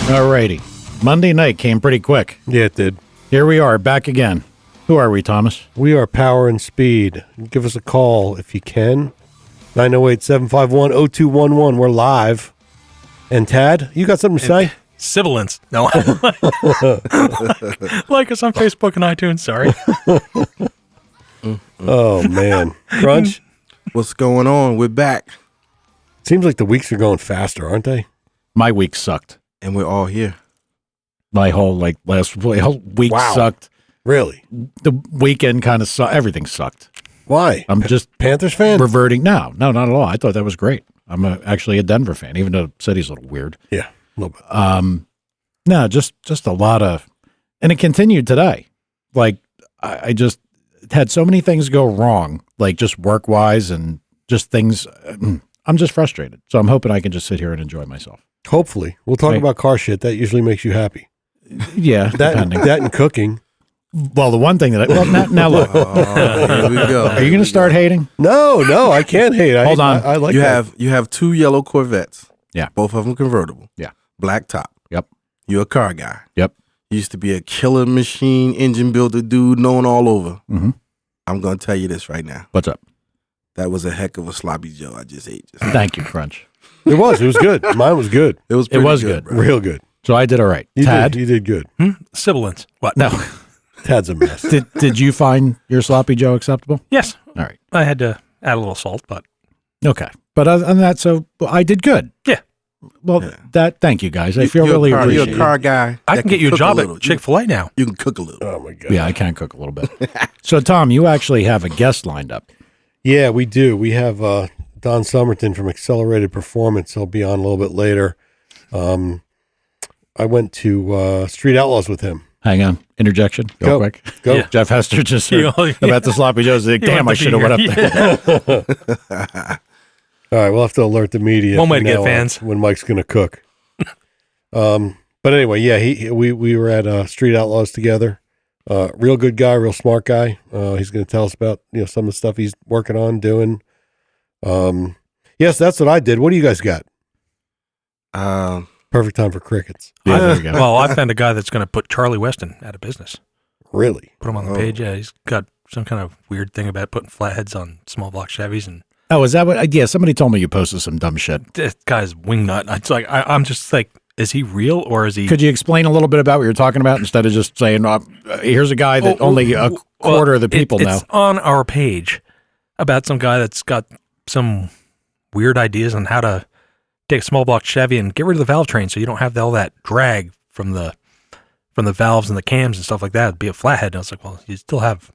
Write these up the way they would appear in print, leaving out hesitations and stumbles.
Alrighty. Monday night came pretty quick. Yeah, it did. Here we are, back again. Who are we, Thomas? We are Power and Speed. Give us a call if you can. 908-751-0211. We're live. And Tad, you got something to say? Sibilance. No. Like us on Facebook and iTunes. Sorry. Oh, man. Crunch? What's going on? We're back. Seems like the weeks are going faster, aren't they? My week sucked. And we're all here. My whole whole week sucked. Really? The weekend kind of sucked. Everything sucked. Why? I'm just Panthers fan? reverting. No, not at all. I thought that was great. I'm actually a Denver fan, even though the city's a little weird. Yeah, a little bit. No, just a lot of, and it continued today. Like I just had so many things go wrong, like just work wise and just things. I'm just frustrated. So I'm hoping I can just sit here and enjoy myself. Hopefully. We'll talk about car shit. That usually makes you happy. Yeah, That and cooking. Well, the one thing that now look. Here we go. Are you going to start hating? No, I can't hate. Hold on. I like you that. you have two yellow Corvettes. Yeah. Both of them convertible. Yeah. Black top. Yep. You're a car guy. Yep. You used to be a killer machine engine builder dude known all over. Mm-hmm. I'm going to tell you this right now. What's up? That was a heck of a sloppy Joe I just ate. Thank you, Crunch. It was good. Mine was good. It was good. bro. Real good. So I did all right. You Tad, did good. Sibilance. What? no. Tad's a mess. Did you find your sloppy Joe acceptable? Yes. All right. I had to add a little salt, but. Okay. But other than that, so I did good. Yeah. Well, thank you guys. I feel You're really a car, appreciated. You're a car guy. I that can get you a cook job little. at Chick-fil-A now. You can cook a little. Oh, my God. Yeah, I can cook a little bit. So, Tom, you actually have a guest lined up. Yeah, we do. We have Don Summerton from Accelerated Performance. He'll be on a little bit later. I went to Street Outlaws with him. Hang on. Interjection. Real quick. Go. Yeah. Jeff Hester just said about the sloppy joes. Like, damn, I should have went up there. All right, we'll have to alert the media. One way to from get now on fans. when Mike's going to cook. But anyway, yeah, we were at Street Outlaws together. Real good guy, real smart guy. He's going to tell us about some of the stuff he's working on doing. Yes, that's what I did. What do you guys got? Perfect time for crickets. Yeah, there you go. Well, I found a guy that's going to put Charlie Weston out of business. Really? Put him on the page. Yeah, he's got some kind of weird thing about putting flatheads on small block Chevys, and Oh, is that what? Yeah, somebody told me you posted some dumb shit. this guy's wingnut. It's like I'm just like, is he real or is he? Could you explain a little bit about what you're talking about instead of just saying, here's a guy that only a quarter of the people know? It's on our page about some guy that's got some weird ideas on how to take a small block Chevy and get rid of the valve train so you don't have all that drag from the valves and the cams and stuff like that. It'd be a flathead. And I was like, well, you still have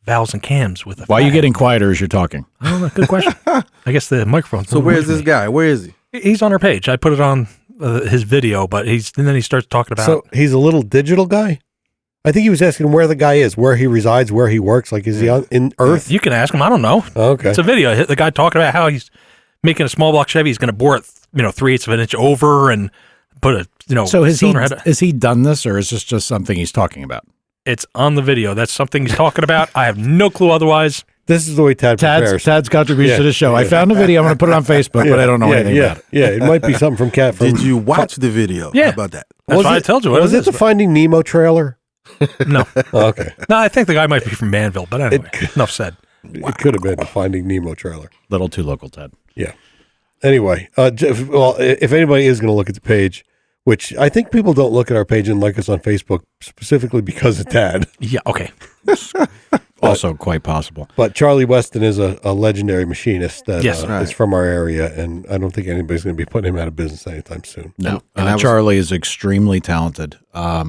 valves and cams with a Why are you flathead. getting quieter as you're talking? I don't know. Good question. I guess the microphone's So where's this guy? Where is he? He's on our page. I put it on his video, but and then he starts talking about. So he's a little digital guy? I think he was asking where the guy is, where he resides, where he works. Like, is he in Earth? You can ask him. I don't know. Okay. It's a video. The guy talking about how he's making a small block Chevy. He's going to bore it, 3/8 of an inch over and put a, So cylinder head. has he done this, or is this just something he's talking about? It's on the video. That's something he's talking about. I have no clue otherwise. This is the way Tad prepares. Tad's contribution to the show. I found the video. I'm going to put it on Facebook, but I don't know anything about it. Yeah, it might be something from Cat. Did you watch the video? Yeah. How about that? That's why I told you what Was it it is. the Finding Nemo trailer? No. Oh, okay. No, I think the guy might be from Manville, but anyway, enough said. It could have been the Finding Nemo trailer. Little too local, Ted. Yeah. Anyway, if anybody is going to look at the page, which I think people don't look at our page and like us on Facebook specifically because of Tad. Yeah, okay. Also quite possible. But Charlie Weston is a legendary machinist that Yes, is from our area, and I don't think anybody's going to be putting him out of business anytime soon. No. And Charlie is extremely talented.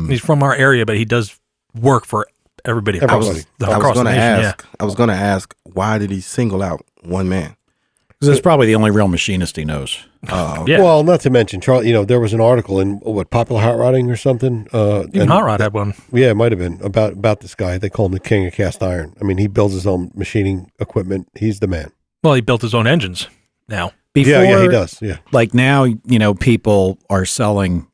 He's from our area, but he does work for everybody. Everybody. I was Across the going to nation, ask. I was going to ask, why did he single out one man? This is probably the only real machinist he knows. Yeah. Well, not to mention, Charlie, there was an article in, Popular Hot Rodding or something? Even Hot Rod had one. Yeah, it might have been about this guy. They call him the king of cast iron. I mean, he builds his own machining equipment. He's the man. Well, he built his own engines now. Before, Yeah, he does. Yeah. Like now, people are selling,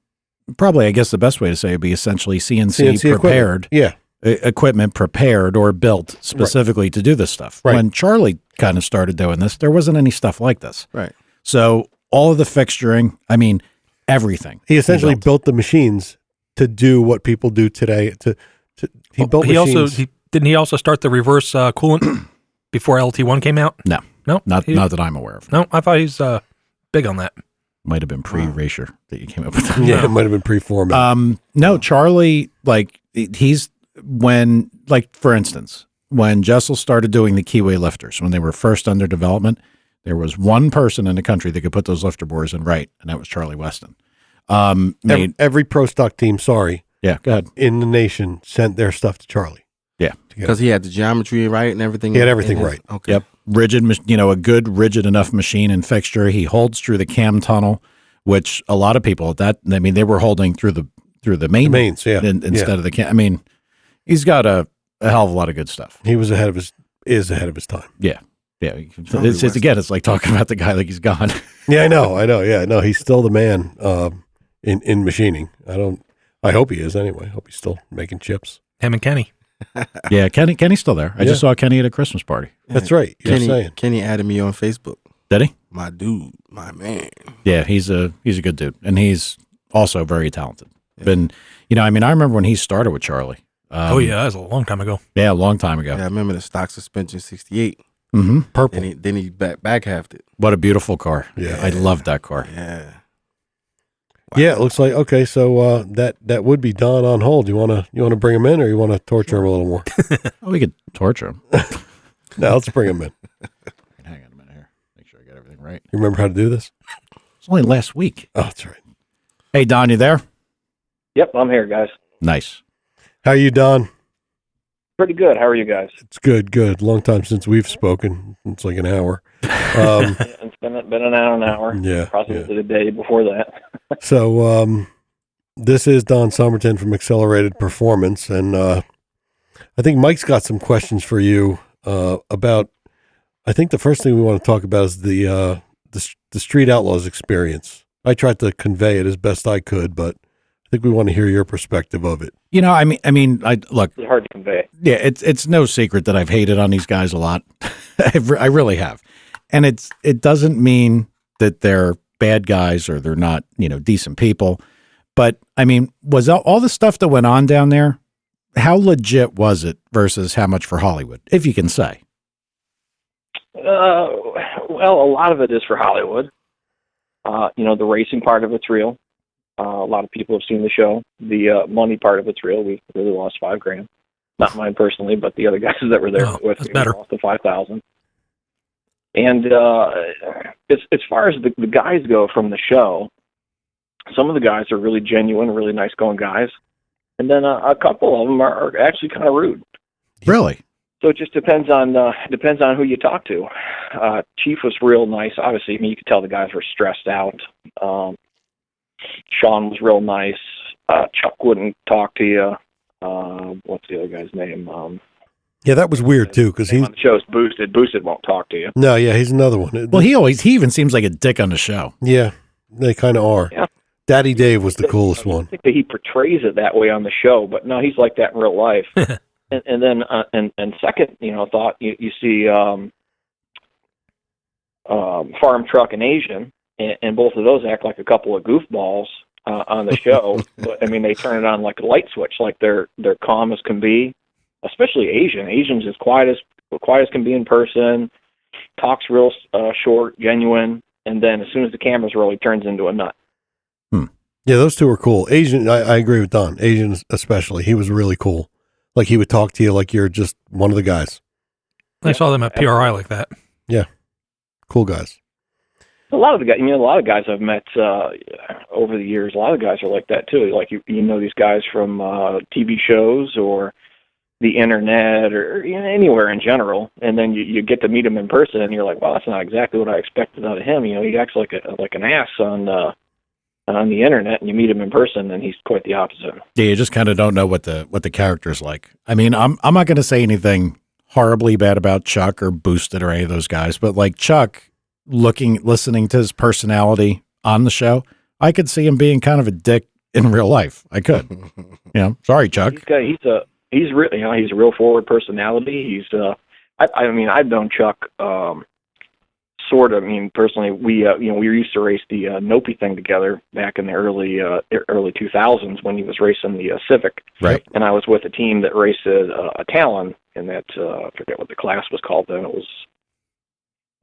probably I guess the best way to say it would be essentially CNC prepared. Equipment. Yeah. Equipment prepared or built specifically to do this stuff. Right. When Charlie kind of started doing this, there wasn't any stuff like this. Right. So all of the fixturing, I mean, everything. He essentially built the machines to do what people do today. He built He machines. also didn't he also start the reverse coolant before LT1 came out? No, not that I'm aware of. No, I thought he's big on that. Might have been pre-Erasure that you came up with. Yeah, it might have been pre-format. No, Charlie, like he's when, like for instance, when Jessel started doing the keyway lifters, when they were first under development, there was one person in the country that could put those lifter bores in right, and that was Charlie Weston. Every pro stock team, yeah, go ahead, in the nation sent their stuff to Charlie. Yeah, because he had the geometry right and everything. He had everything right. Okay. Yep, rigid, a good rigid enough machine and fixture. He holds through the cam tunnel, which a lot of people they were holding through the mains, yeah, instead of the cam. I mean, he's got a hell of a lot of good stuff. He was ahead of his time. Yeah. Yeah, it's like talking about the guy like he's gone. Yeah, I know. Yeah, no, he's still the man in machining. I hope he is anyway. I hope he's still making chips. Him and Kenny. Yeah, Kenny's still there. I just saw Kenny at a Christmas party. That's right. Kenny added me on Facebook. Did he? My dude, my man. Yeah, he's a good dude, and he's also very talented. Yeah. I remember when he started with Charlie. That was a long time ago. Yeah, a long time ago. Yeah, I remember the stock suspension 68. Mm-hmm. Purple. Then he back halved it. What a beautiful car. Yeah. I love that car. Yeah. Wow. Yeah, it looks like okay. So that would be Don on hold. You wanna bring him in, or you want to torture him a little more? Oh, we could torture him. No, let's bring him in. Hang on a minute here. Make sure I got everything right. You remember how to do this? It's only last week. Oh, that's right. Hey, Don, you there? Yep, I'm here, guys. Nice. How are you, Don? Pretty good. How are you guys? It's good. Long time since we've spoken. It's like an hour. It's been an hour. Yeah. Possibly the day before that. So this is Don Summerton from Accelerated Performance, and I think Mike's got some questions for you about. I think the first thing we want to talk about is the Street Outlaws experience. I tried to convey it as best I could, but I think we want to hear your perspective of it. I look. It's hard to convey. Yeah, it's no secret that I've hated on these guys a lot. I really have, and it doesn't mean that they're bad guys or they're not decent people, but was all the stuff that went on down there? How legit was it versus how much for Hollywood, if you can say? Well, a lot of it is for Hollywood. The racing part of it's real. A lot of people have seen the show. The money part of it's real. We really lost $5,000. Not mine personally, but the other guys that were there with me lost the $5,000. And as far as the guys go from the show, some of the guys are really genuine, really nice going guys, and then a couple of them are actually kind of rude. Really? So it just depends on who you talk to. Chief was real nice. Obviously, you could tell the guys were stressed out. Sean was real nice. Chuck wouldn't talk to you. What's the other guy's name? Yeah, that was weird too, because he's on the show's Boosted. Boosted won't talk to you. No, yeah, he's another one. Well, he even seems like a dick on the show. Yeah, they kind of are. Yeah. Daddy Dave was the coolest one. I think that he portrays it that way on the show, but no, he's like that in real life. and then second, thought you see Farm Truck and Asian, and both of those act like a couple of goofballs on the show. But they turn it on like a light switch, like they're calm as can be. Especially Asian. Asian's as quiet as can be in person. Talks real short, genuine, and then as soon as the camera's roll, he turns into a nut. Yeah, those two were cool. Asian, I agree with Don. Asian especially, he was really cool. Like he would talk to you like you're just one of the guys. I saw them at PRI like that. Yeah, cool guys. A lot of the guys, a lot of guys I've met over the years. A lot of guys are like that too. Like these guys from TV shows or the internet or anywhere in general, and then you get to meet him in person, and you're like, "Wow, that's not exactly what I expected out of him." He acts like an ass on the internet, and you meet him in person, and he's quite the opposite. Yeah, you just kind of don't know what the character's like. I'm not going to say anything horribly bad about Chuck or Boosted or any of those guys, but like Chuck, listening to his personality on the show, I could see him being kind of a dick in real life. I could. Sorry, Chuck. He's really, he's a real forward personality. He's, I've known Chuck, sort of. I mean, personally, we used to race the Nopi thing together back in the early 2000s when he was racing the Civic. Right. And I was with a team that raced a Talon, and that I forget what the class was called then. It was,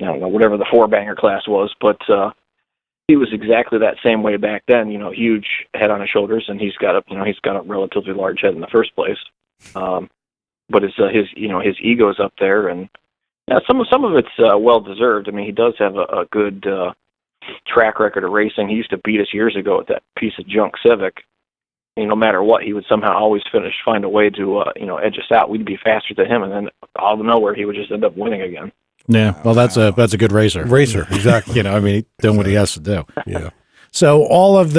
I don't know, whatever the 4-banger class was, but he was exactly that same way back then. Huge head on his shoulders, and he's got a relatively large head in the first place. But his ego's up there, and some of it's well deserved. I mean, he does have a good track record of racing. He used to beat us years ago with that piece of junk Civic. No matter what, he would somehow always find a way to edge us out. We'd be faster than him, and then out of nowhere, he would just end up winning again. Yeah, well, that's a good racer. Racer, exactly. I mean, doing what he has to do. Yeah. So all of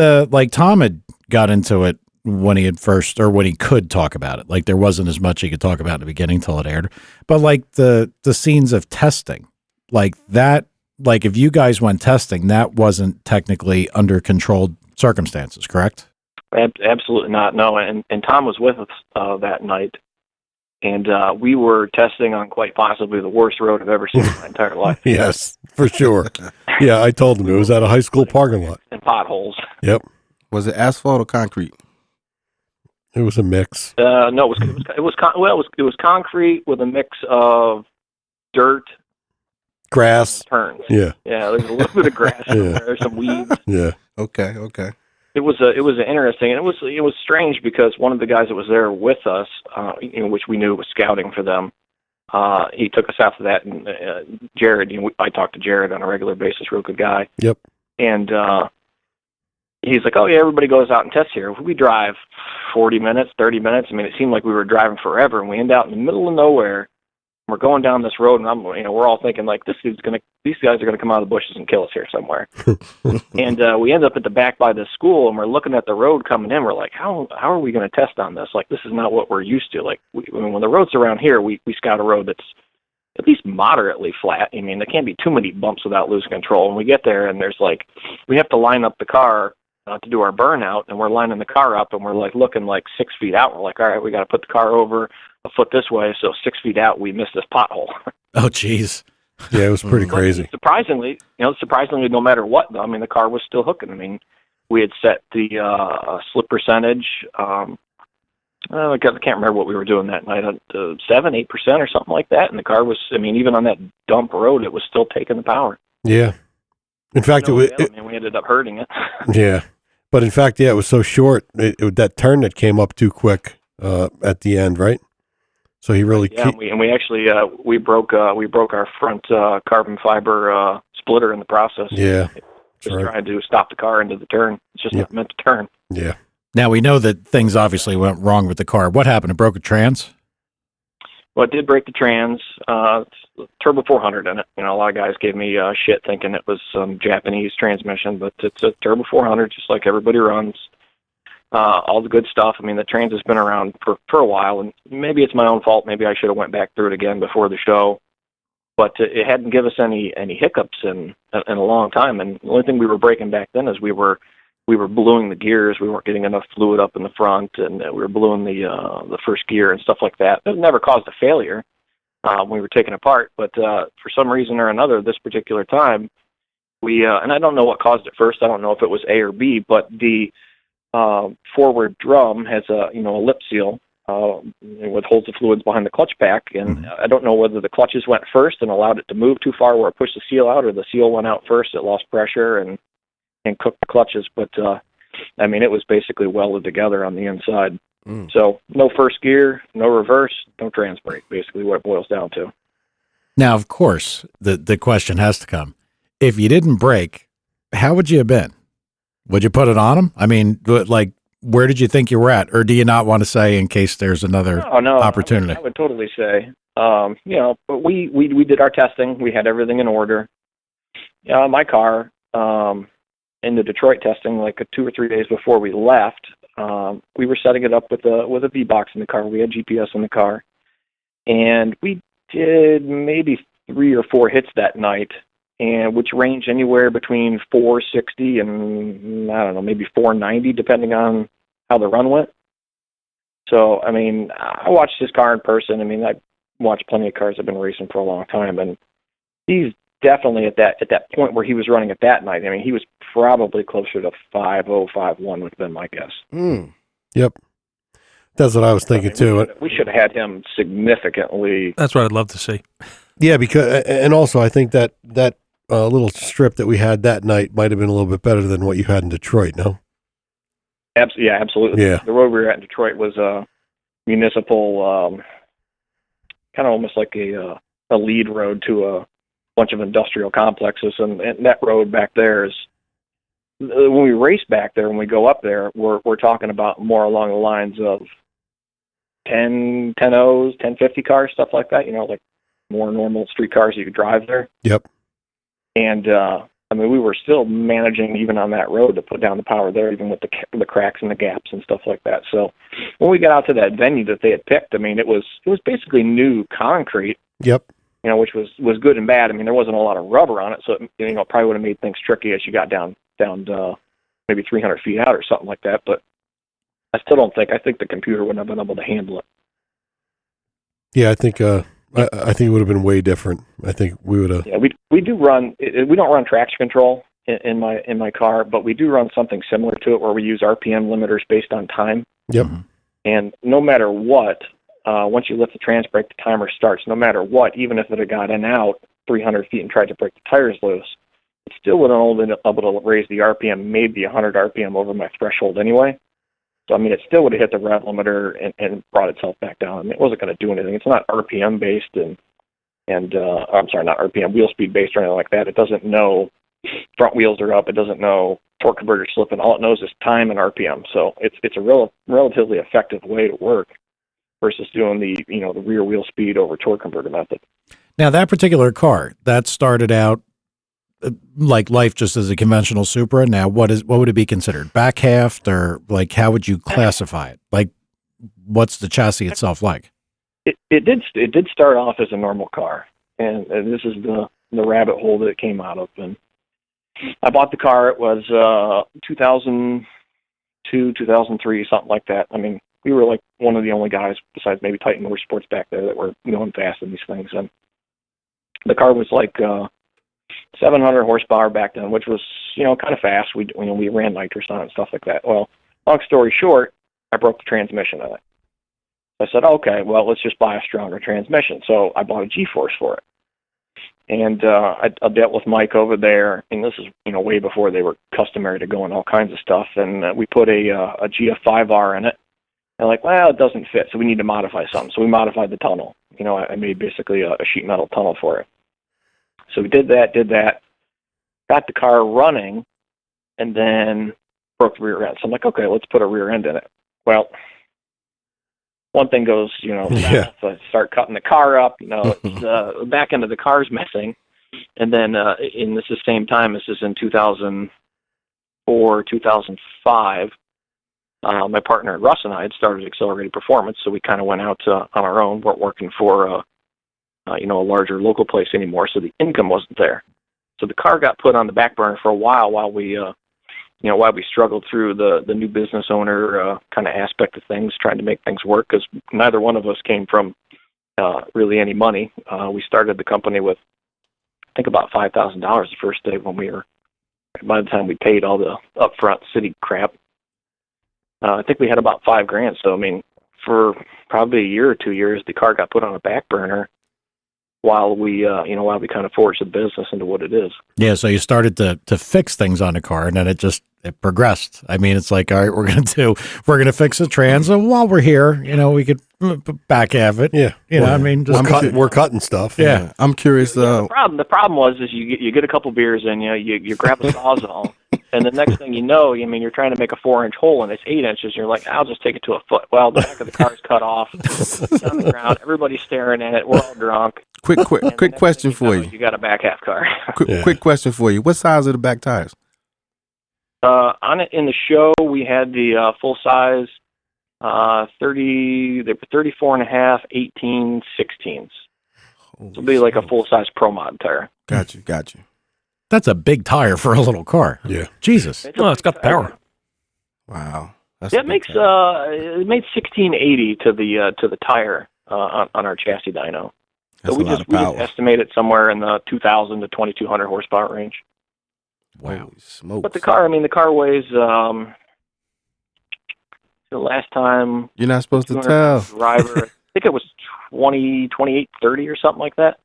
Tom had got into it when he could talk about it. Like there wasn't as much he could talk about in the beginning till it aired. But like the scenes of testing, like that, like if you guys went testing, that wasn't technically under controlled circumstances, correct? Absolutely not. No, and Tom was with us that night, and we were testing on quite possibly the worst road I've ever seen in my entire life. Yes, for sure. Yeah, I told him it was at a high school parking lot. And potholes. Yep. Was it asphalt or concrete? It was a mix. No, it was concrete with a mix of dirt, grass, and turns. Yeah. Yeah, there's a little bit of grass. Yeah. There's some weeds. Yeah. Okay. It was interesting, and it was strange because one of the guys that was there with us, which we knew was scouting for them, he took us out to that, and Jared. I talked to Jared on a regular basis, real good guy. Yep. And he's like, "Oh yeah, everybody goes out and tests here. We drive 40 minutes, 30 minutes. I mean, it seemed like we were driving forever, and we end out in the middle of nowhere. We're going down this road, and we're all thinking like, these guys are gonna come out of the bushes and kill us here somewhere. And we end up at the back by the school, and we're looking at the road coming in. We're like, how are we gonna test on this? Like, this is not what we're used to. Like, when the roads around here, we scout a road that's at least moderately flat. I mean, there can't be too many bumps without losing control. And we get there, and there's like, we have to line up the car to do our burnout, and we're lining the car up, and we're like looking like 6 feet out. We're like, all right, we got to put the car over a foot this way, so 6 feet out, we missed this pothole. Oh, geez. Yeah, it was pretty crazy. Surprisingly, no matter what, I mean, the car was still hooking. I mean, we had set the slip percentage. I can't remember what we were doing that night, 7-8% or something like that, and the car was. I mean, even on that dump road, it was still taking the power. Yeah. In fact, we ended up hurting it. Yeah, but in fact, it was so short. That turn that came up too quick at the end, right? So he really we actually we broke our front carbon fiber splitter in the process. Yeah, just trying to stop the car into the turn. It's just not meant to turn. Yeah. Now we know that things obviously went wrong with the car. What happened? It broke a trans? Well, it did break the trans. Turbo 400 in it. A lot of guys gave me shit thinking it was some Japanese transmission, but it's a Turbo 400, just like everybody runs. All the good stuff. I mean, the trans has been around for a while, and maybe it's my own fault. Maybe I should have went back through it again before the show, but it hadn't given us any hiccups in a long time. And the only thing we were breaking back then is we were bluing the gears. We weren't getting enough fluid up in the front, and we were bluing the first gear and stuff like that. It never caused a failure when we were taking apart, but for some reason or another, this particular time, we and I don't know what caused it first. I don't know if it was A or B, but the forward drum has a lip seal what holds the fluids behind the clutch pack, and I don't know whether the clutches went first and allowed it to move too far where it pushed the seal out, or the seal went out first, it lost pressure and cooked the clutches. But I mean, it was basically welded together on the inside. So no first gear, no reverse, no trans brake, basically what it boils down to. Now, of course, the question has to come. If you didn't brake, how would you have been? Would you put it on them? I mean, like, where did you think you were at? Or do you not want to say in case there's another opportunity? I would totally say. But we did our testing. We had everything in order. My car, in the Detroit testing, like 2 or 3 days before we left, we were setting it up with a V-box in the car. We had GPS in the car. And we did maybe 3 or 4 hits that night, and which range anywhere between 460 and, I don't know, maybe 490, depending on how the run went. So, I mean, I watched this car in person. I mean, I watched plenty of cars I've been racing for a long time, and he's definitely at that point where he was running it that night. I mean, he was probably closer to 5.0, 5.1 would have been my guess. Yep. That's what I was thinking too. We should have had him significantly. That's what I'd love to see. Yeah, because and also I think that little strip that we had that night might have been a little bit better than what you had in Detroit. No. Yeah, absolutely. Yeah. The road we were at in Detroit was a municipal, kind of almost like a lead road to a bunch of industrial complexes, and that road back there is, when we race back there, when we go up there, we're talking about more along the lines of 10 O's, 1050 cars, stuff like that, like more normal street cars you could drive there. Yep. And, I mean, we were still managing, even on that road, to put down the power there, even with the cracks and the gaps and stuff like that. So when we got out to that venue that they had picked, I mean, it was basically new concrete. Yep. Which was good and bad. I mean, there wasn't a lot of rubber on it, so it probably would have made things tricky as you got down maybe 300 feet out or something like that. But I still don't think. I think the computer wouldn't have been able to handle it. Yeah, I think I think it would have been way different. I think we would have. Yeah, we do run. We don't run traction control in my car, but we do run something similar to it where we use RPM limiters based on time. Yep. And no matter what, once you lift the trans brake, the timer starts. No matter what, even if it had gotten out 300 feet and tried to break the tires loose, it still would have only been able to raise the RPM, maybe 100 RPM over my threshold anyway. So, I mean, it still would have hit the rev limiter and brought itself back down. I mean, it wasn't going to do anything. It's not RPM based and I'm sorry, not RPM, wheel speed based or anything like that. It doesn't know front wheels are up. It doesn't know torque converter slipping. All it knows is time and RPM. So it's a relatively effective way to work versus doing the rear wheel speed over torque converter method. Now, that particular car, that started out like life just as a conventional Supra. Now, what would it be considered? Back half, or like, how would you classify it? Like, what's the chassis itself like? It did start off as a normal car, and this is the rabbit hole that it came out of. And I bought the car. It was 2002, 2003, something like that. I mean, we were like one of the only guys besides maybe Titan Motorsports back there that were going fast in these things. And the car was like 700 horsepower back then, which was kind of fast. We ran nitrous on it and stuff like that. Well, long story short, I broke the transmission on it. I said, okay, well, let's just buy a stronger transmission. So I bought a G-Force for it. And I dealt with Mike over there, and this is way before they were customary to go in all kinds of stuff. And we put a GF5R in it. And like, well, it doesn't fit, so we need to modify something. So we modified the tunnel. I made basically a sheet metal tunnel for it. So we did that, got the car running, and then broke the rear end. So I'm like, okay, let's put a rear end in it. Well, one thing goes, south, so I start cutting the car up, it's, the back end of the car's missing. And then in this is the same time, this is in 2004, 2005, my partner Russ and I had started Accelerated Performance, so we kind of went out on our own, weren't working for a larger local place anymore, so the income wasn't there. So the car got put on the back burner for a while we struggled through the new business owner kind of aspect of things, trying to make things work, because neither one of us came from really any money. We started the company with, I think, about $5,000 the first day by the time we paid all the upfront city crap, I think we had about $5,000. So, I mean, for probably a year or 2 years, the car got put on a back burner while we kind of forged the business into what it is. Yeah, so you started to fix things on the car, and then it progressed. I mean, it's like, all right, we're gonna fix the trans, and while we're here, we could back half it. Yeah, I mean, we're cutting stuff. Yeah, I'm curious. The problem was you get a couple beers in you grab a sawzall, and the next thing you know, you're trying to make a 4-inch hole and it's 8 inches. And you're like, I'll just take it to a foot. Well, the back of the car's cut off, it's on the ground. Everybody's staring at it. We're all drunk. Quick question for you. You got a back half car. Quick question for you. What size are the back tires? On it in the show, we had the full size 30. They were 34.5, 18, 16s. So it'll be like a full size Pro Mod tire. Got you. that's a big tire for a little car. Yeah, Jesus. It's got the power. Wow. It made 1680 to the tire on our chassis dyno. That's So a lot of we power. just estimate it somewhere in the 2,000 to 2,200 horsepower range. Wow. Holy smokes. But the car weighs, the last time You're not supposed to 200 tell. driver, I think it was 28, 30 or something like that.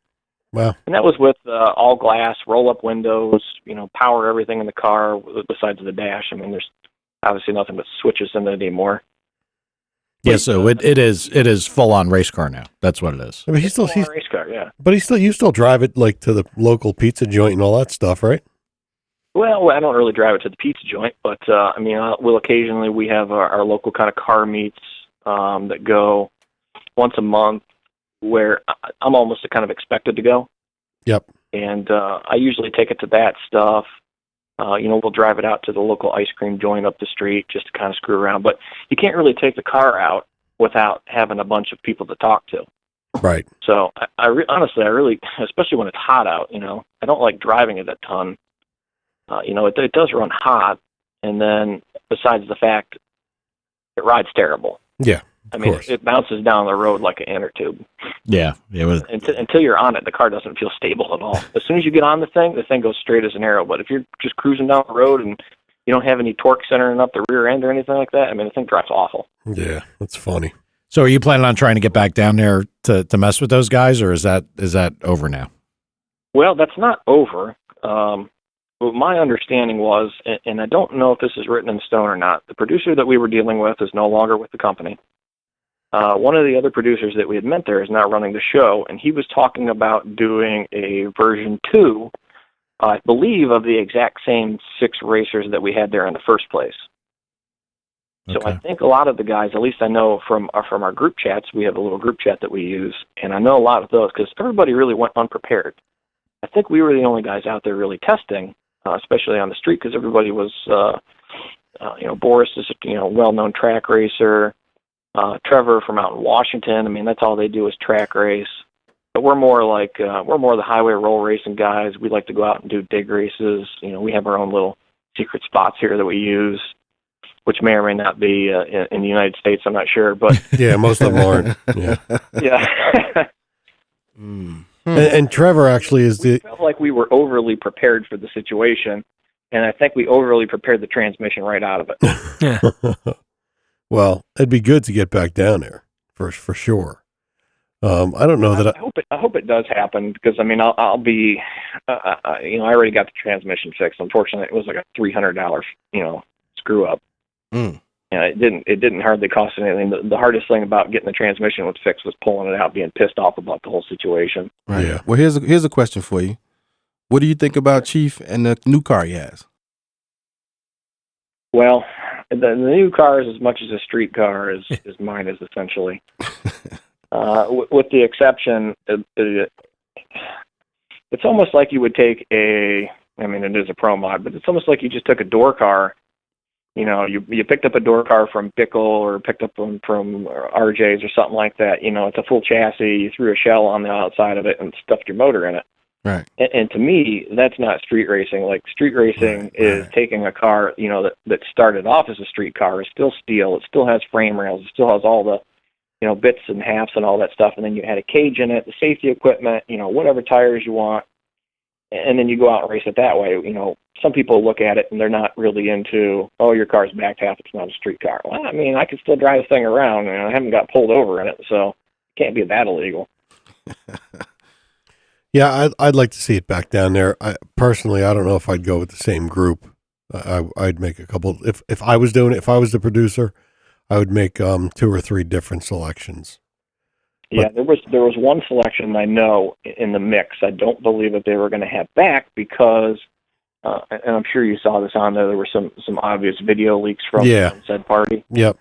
Wow. And that was with all glass, roll-up windows, power everything in the car besides the dash. I mean, there's obviously nothing but switches in it anymore. Yeah, so it is full on race car now. That's what it is. I mean, It's a race car, yeah. but you still drive it like to the local pizza joint and all that stuff, right? Well, I don't really drive it to the pizza joint, but we'll occasionally we have our local kind of car meets that go once a month, where I'm almost kind of expected to go. Yep. And I usually take it to that stuff. We'll drive it out to the local ice cream joint up the street just to kind of screw around. But you can't really take the car out without having a bunch of people to talk to. Right. So honestly, especially when it's hot out, I don't like driving it a ton. It does run hot, and then besides the fact, it rides terrible. Yeah. I mean, it bounces down the road like an inner tube. Yeah. It was. Until you're on it, the car doesn't feel stable at all. As soon as you get on the thing goes straight as an arrow. But if you're just cruising down the road and you don't have any torque centering up the rear end or anything like that, I mean, the thing drives awful. Yeah, that's funny. So are you planning on trying to get back down there to mess with those guys, or is that over now? Well, that's not over. But my understanding was, and I don't know if this is written in stone or not, the producer that we were dealing with is no longer with the company. One of the other producers that we had met there is now running the show, and he was talking about doing a version 2, I believe, of the exact same 6 racers that we had there in the first place. So Okay. I think a lot of the guys, at least I know from our group chats, we have a little group chat that we use, and I know a lot of those because everybody really went unprepared. I think we were the only guys out there really testing, especially on the street, because everybody was, Boris is a well-known track racer. Trevor from out in Washington. I mean, that's all they do is track race. But we're more the highway roll racing guys. We like to go out and do dig races. We have our own little secret spots here that we use, which may or may not be in the United States. I'm not sure, but Yeah, most of them aren't. Yeah. yeah. And Trevor actually is We felt like we were overly prepared for the situation, and I think we overly prepared the transmission right out of it. Yeah. Well, it'd be good to get back down there for sure. I don't know that I hope it does happen because I mean I'll be I already got the transmission fixed. Unfortunately, it was like a $300 screw up. Mm. It didn't hardly cost anything. The hardest thing about getting the transmission fixed was pulling it out, being pissed off about the whole situation. Right. Yeah. Well, here's a question for you. What do you think about Chief and the new car he has? Well, the new car is as much as a street car as mine is essentially. With the exception, it's almost like you would take it is a pro mod, but it's almost like you just took a door car. You picked up a door car from Bickle or picked up one from RJ's or something like that. It's a full chassis. You threw a shell on the outside of it and stuffed your motor in it. Right. And to me, that's not street racing. Like street racing is taking a car, that started off as a street car, is still steel. It still has frame rails. It still has all the, bits and halves and all that stuff. And then you had a cage in it, the safety equipment, whatever tires you want. And then you go out and race it that way. Some people look at it and they're not really into, oh, your car's backed half. It's not a street car. Well, I mean, I can still drive the thing around, and I haven't got pulled over in it, so it can't be that illegal. Yeah, I'd like to see it back down there. Personally, I don't know if I'd go with the same group. I'd make a couple. If I was doing it, if I was the producer, I would make 2 or 3 different selections. Yeah, there was one selection I know in the mix. I don't believe that they were going to have back because, and I'm sure you saw this on there. There were some obvious video leaks from said party. Yep.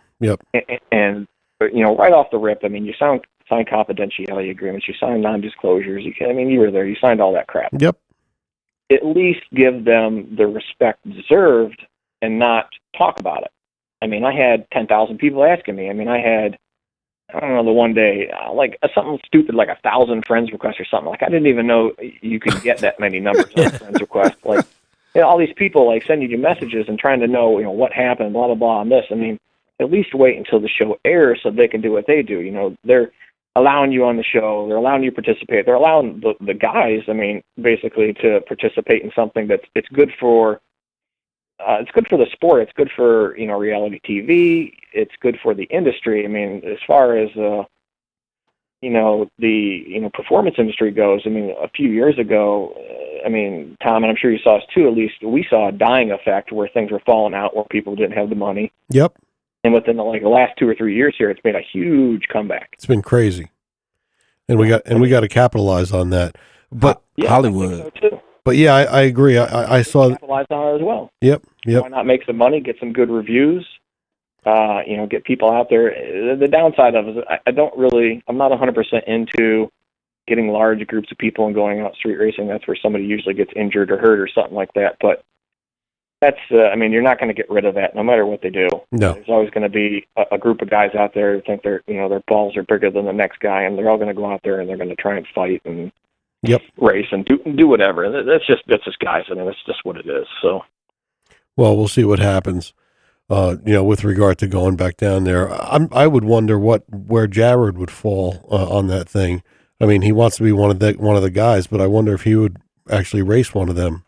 And right off the rip, I mean, you sign confidentiality agreements, you sign non-disclosures. You were there. You signed all that crap. Yep. At least give them the respect deserved and not talk about it. I mean, I had 10,000 people asking me. I mean, I had, I don't know, the one day, like something stupid like 1,000 friends requests or something. Like, I didn't even know you could get that many numbers on friends requests. Like, all these people like sending you messages and trying to know, what happened, blah, blah, blah, on this. I mean, at least wait until the show airs so they can do what they do. allowing you on the show. They're allowing you to participate. They're allowing the guys, I mean, basically to participate in something that's it's good for the sport. It's good for, reality TV. It's good for the industry. I mean, as far as, the performance industry goes, I mean, a few years ago, Tom, and I'm sure you saw us too, at least we saw a dying effect where things were falling out, where people didn't have the money. Yep. And within the last 2 or 3 years here, it's made a huge comeback. It's been crazy. And we got to capitalize on that. But yeah, Hollywood. I think so too. But yeah, I agree. I saw capitalize on it as well. Yep. Why not make some money, get some good reviews, get people out there. The downside of it is I'm not 100% into getting large groups of people and going out street racing. That's where somebody usually gets injured or hurt or something like that. But that's, you're not going to get rid of that no matter what they do. No. There's always going to be a group of guys out there who think their balls are bigger than the next guy, and they're all going to go out there and they're going to try and fight and race and do whatever. That's just guys. That's just what it is. So. Well, we'll see what happens. With regard to going back down there, I would wonder where Jared would fall on that thing. I mean, he wants to be one of the guys, but I wonder if he would actually race one of them,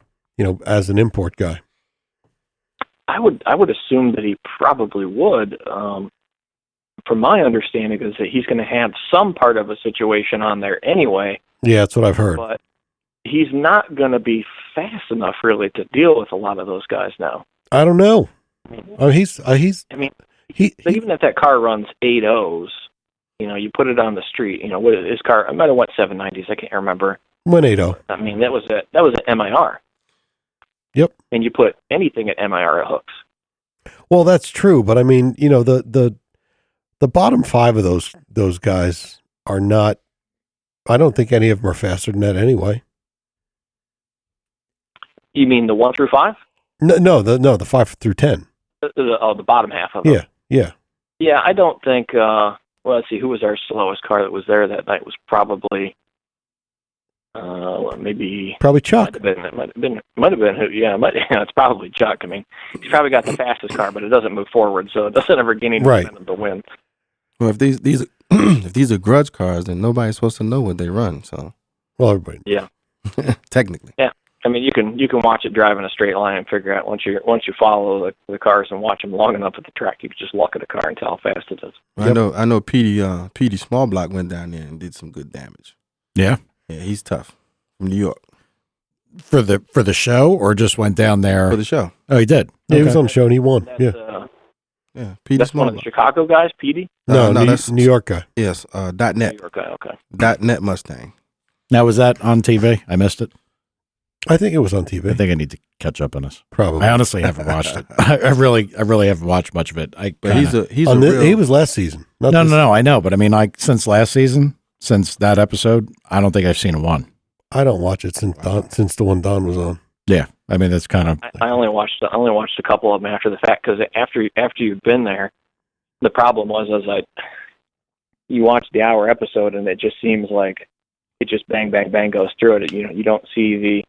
as an import guy. I would assume that he probably would. From my understanding, is that he's going to have some part of a situation on there anyway. Yeah, that's what I've heard. But he's not going to be fast enough really to deal with a lot of those guys now. I don't know. He's. Even if that car runs 8.0s, you put it on the street. What is his car? I might have went 790s. I can't remember. Went 8.0. That was an MIR. Yep. And you put anything at MIR at hooks. Well, that's true, but the bottom 5 of those guys are not. I don't think any of them are faster than that anyway. You mean the 1 through 5? No, the 5 through 10. The bottom half of them. Yeah. Yeah, I don't think. Let's see, who was our slowest car that was there that night? Was probably. Maybe probably Chuck. It might have been who? Yeah, it's probably Chuck. I mean, he's probably got the fastest car, but it doesn't move forward, so it doesn't ever gain any momentum to win. Well, if these if these are grudge cars, then nobody's supposed to know what they run. So, well, everybody. Yeah. Technically. Yeah. I mean, you can watch it drive in a straight line and figure out once you follow the cars and watch them long enough at the track, you can just look at a car and tell how fast it is. Well, I know. Petey Small Block went down there and did some good damage. Yeah. Yeah, he's tough from New York. For the show, or just went down there For the show. Oh, he did. Yeah, he was on the show and he won. Yeah, Petey that's Small one of the Block. Chicago guys, Petey. No, that's New York guy. Yes, .net. New York guy. Okay. .net Mustang. Now, was that on TV? I missed it. I think it was on TV. I think I need to catch up on this. Probably. I honestly haven't watched it. I really haven't watched much of it. He was last season. No, I know, but I mean, since last season, since that episode, I don't think I've seen one. I don't watch it since the one Don was on. Yeah, I mean, that's kind of. I only watched a couple of them after the fact, because after you've been there, the problem was you watch the hour episode and it just seems like it just bang bang bang goes through it. You don't see the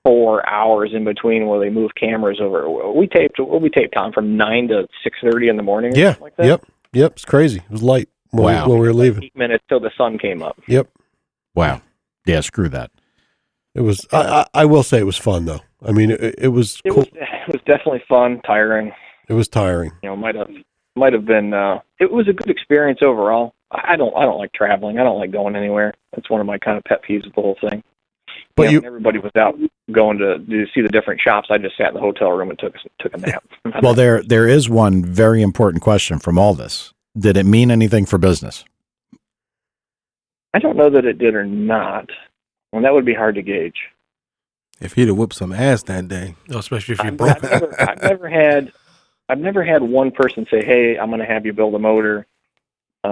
4 hours in between where they move cameras over. We taped Tom from 9 to 6:30 in the morning. Or something like that. Yep. It's crazy. It was light when we were leaving. 8 minutes till the sun came up. Yep. Wow. Yeah, screw that. It was. I will say it was fun though. I mean, it was. Cool. It was definitely fun, tiring. It was tiring. Might have been. It was a good experience overall. I don't like traveling. I don't like going anywhere. That's one of my kind of pet peeves of the whole thing. But when everybody was out going to see the different shops, I just sat in the hotel room and took a nap. Well, there is one very important question from all this. Did it mean anything for business? I don't know that it did or not. Well, that would be hard to gauge. If he'd have whooped some ass that day. Especially if you broke. I've never had one person say, "Hey, I'm going to have you build a motor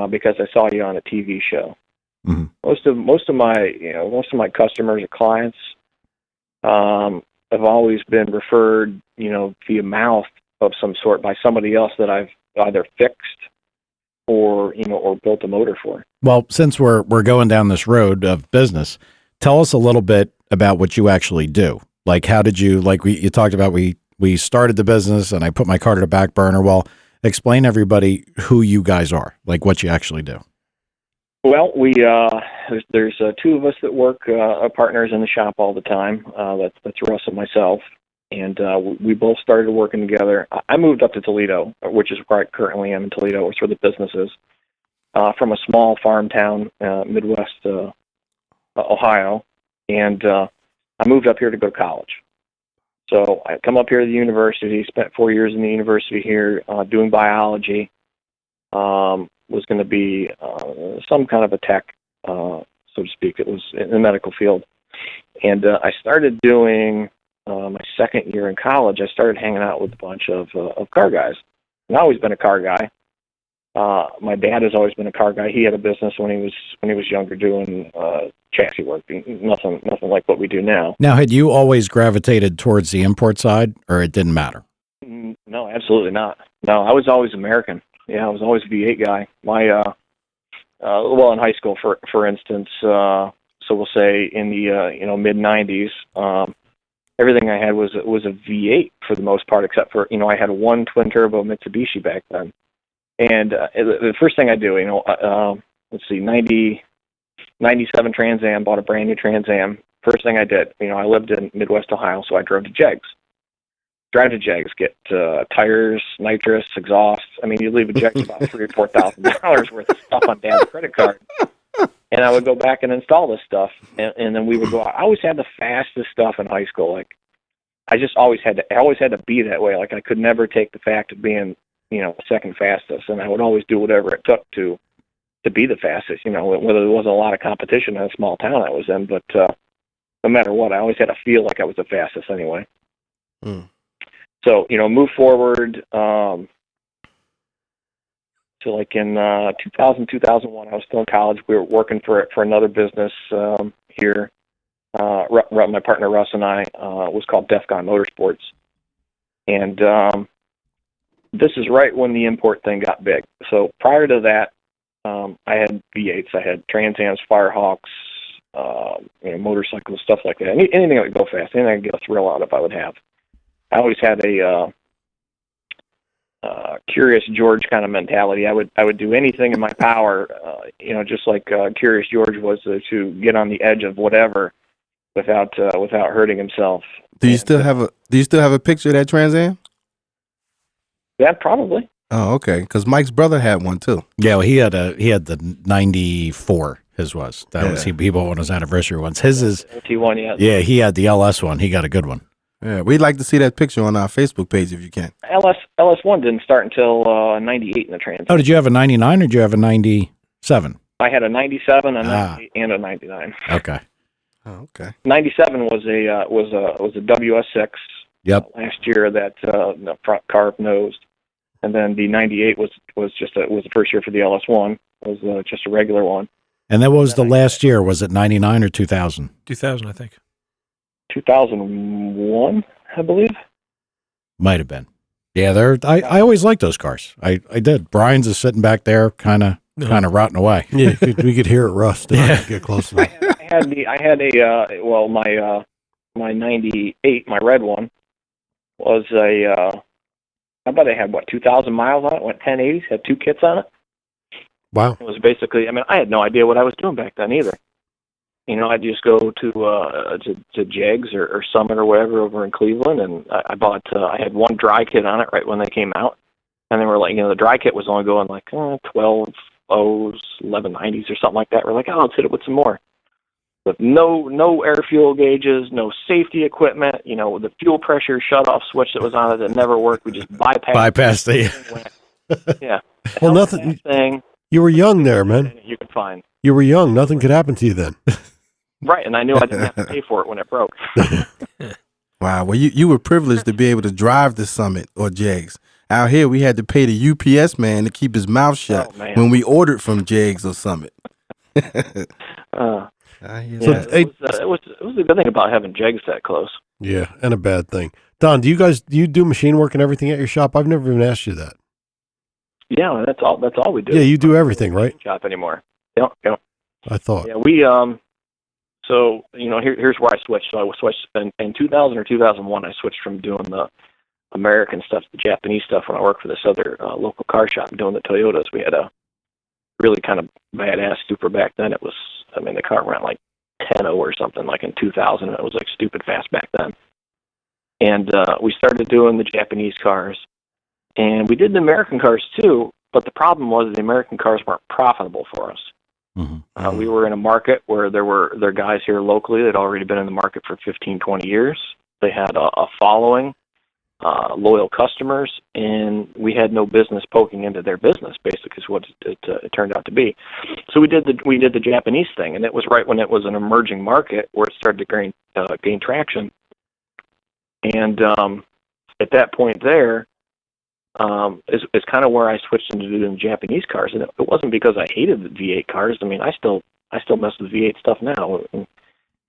because I saw you on a TV show." Mm-hmm. Most of my customers or clients have always been referred, via mouth of some sort by somebody else that I've either fixed or built a motor for. Well, since we're going down this road of business, tell us a little bit about what you actually do. Like, how did you, you talked about, we started the business and I put my car to the back burner. Well, explain everybody who you guys are, like what you actually do. Well, we there's two of us that work partners in the shop all the time. That's Russ and myself, and we both started working together. I moved up to Toledo, which is where I currently am in Toledo. It's where the business is. From a small farm town, Midwest Ohio, and I moved up here to go to college. So I come up here to the university, spent 4 years in the university here doing biology. Was going to be some kind of a tech, so to speak. It was in the medical field. And I started doing my second year in college. I started hanging out with a bunch of car guys. And I've always been a car guy. My dad has always been a car guy. He had a business when he was younger doing chassis work. Nothing like what we do now. Now, had you always gravitated towards the import side, or it didn't matter? No, absolutely not. No, I was always American. Yeah, I was always a V8 guy. My well, in high school, for instance, so we'll say in the mid '90s, everything I had was a V8 for the most part, except for I had one twin turbo Mitsubishi back then. And the first thing I do, let's see, 97 Trans Am, bought a brand new Trans Am. First thing I did, I lived in Midwest Ohio, so I drove to Jegs. Drive to Jegs, get tires, nitrous, exhaust. I mean, you leave a Jegs about $3,000 or $4,000 worth of stuff on Dad's credit card. And I would go back and install this stuff, and then we would go out. I always had the fastest stuff in high school. Like, I always had to be that way. Like, I could never take the fact of being second fastest, and I would always do whatever it took to be the fastest, whether there wasn't a lot of competition in a small town I was in, but no matter what, I always had to feel like I was the fastest anyway. So, move forward to like in 2000, 2001, I was still in college. We were working for another business here. My partner Russ and I was called Defcon Motorsports, and this is right when the import thing got big. So prior to that, I had V8s, I had Trans Ams, Firehawks, motorcycles, stuff like that. Anything that would go fast, anything I could get a thrill out of, I would have. I always had a Curious George kind of mentality. I would do anything in my power, just like Curious George was to get on the edge of whatever without hurting himself. Do you still have a picture of that Trans Am? Yeah, probably. Oh, okay. Because Mike's brother had one too. Yeah, well, he had the 94. His was he bought on his anniversary once. His is T1, yeah. Yeah, he had the LS one. He got a good one. Yeah, we'd like to see that picture on our Facebook page if you can. LS1 didn't start until 98 in the Trans. Oh, did you have a 99 or did you have a 97? I had a 97, a 98, and a 99. Okay. Oh, okay. 97 was a WS6. Yep. Last year that the front carb nosed, and then the 98 was the first year for the LS1. It was just a regular one. And that was the last year. Was it 99 or 2000? 2000, I think. 2001, I believe. Might have been. Yeah, I always liked those cars. I did. Brian's is sitting back there, kind of rotting away. Yeah, we could hear it rust. Yeah, get close enough. I had my 98, my red one, was I bet I had 2,000 miles on it. Went 1080s, had 2 kits on it. Wow. It was basically, I had no idea what I was doing back then either. I'd just go to Jegs or Summit or whatever over in Cleveland, and I had one dry kit on it right when they came out, and they were like, the dry kit was only going like 12 O's, 1190s or something like that. We're like, let's hit it with some more. With no air fuel gauges, no safety equipment, the fuel pressure shutoff switch that was on it that never worked. We just bypassed it. Yeah. Well, nothing. Thing. You were young there, man. You could find. You were young. Nothing could happen to you then. Right, and I knew I didn't have to pay for it when it broke. Wow. Well, you were privileged to be able to drive the Summit or Jegs. Out here, we had to pay the UPS man to keep his mouth shut when we ordered from Jegs or Summit. It was a good thing about having Jegs that close. Yeah, and a bad thing. Don, do you do machine work and everything at your shop? I've never even asked you that. Yeah, that's all we do. Yeah, you do everything, right? Shop anymore. Yep. I thought. Yeah, we so here's where I switched. So I switched in 2000 or 2001. I switched from doing the American stuff to the Japanese stuff when I worked for this other local car shop doing the Toyotas. We had really kind of badass Supra back then. It was, I mean, the car ran like 10.0 or something like in 2000. And it was like stupid fast back then. And we started doing the Japanese cars. And we did the American cars too, but the problem was the American cars weren't profitable for us. Mm-hmm. We were in a market where there are guys here locally that had already been in the market for 15, 20 years. They had a following, loyal customers, and we had no business poking into their business, basically is what it turned out to be. So we did the Japanese thing, and it was right when it was an emerging market where it started to gain traction. And at that point there, is kind of where I switched into doing Japanese cars, and it wasn't because I hated the V8 cars. I mean, I still mess with V8 stuff now. And,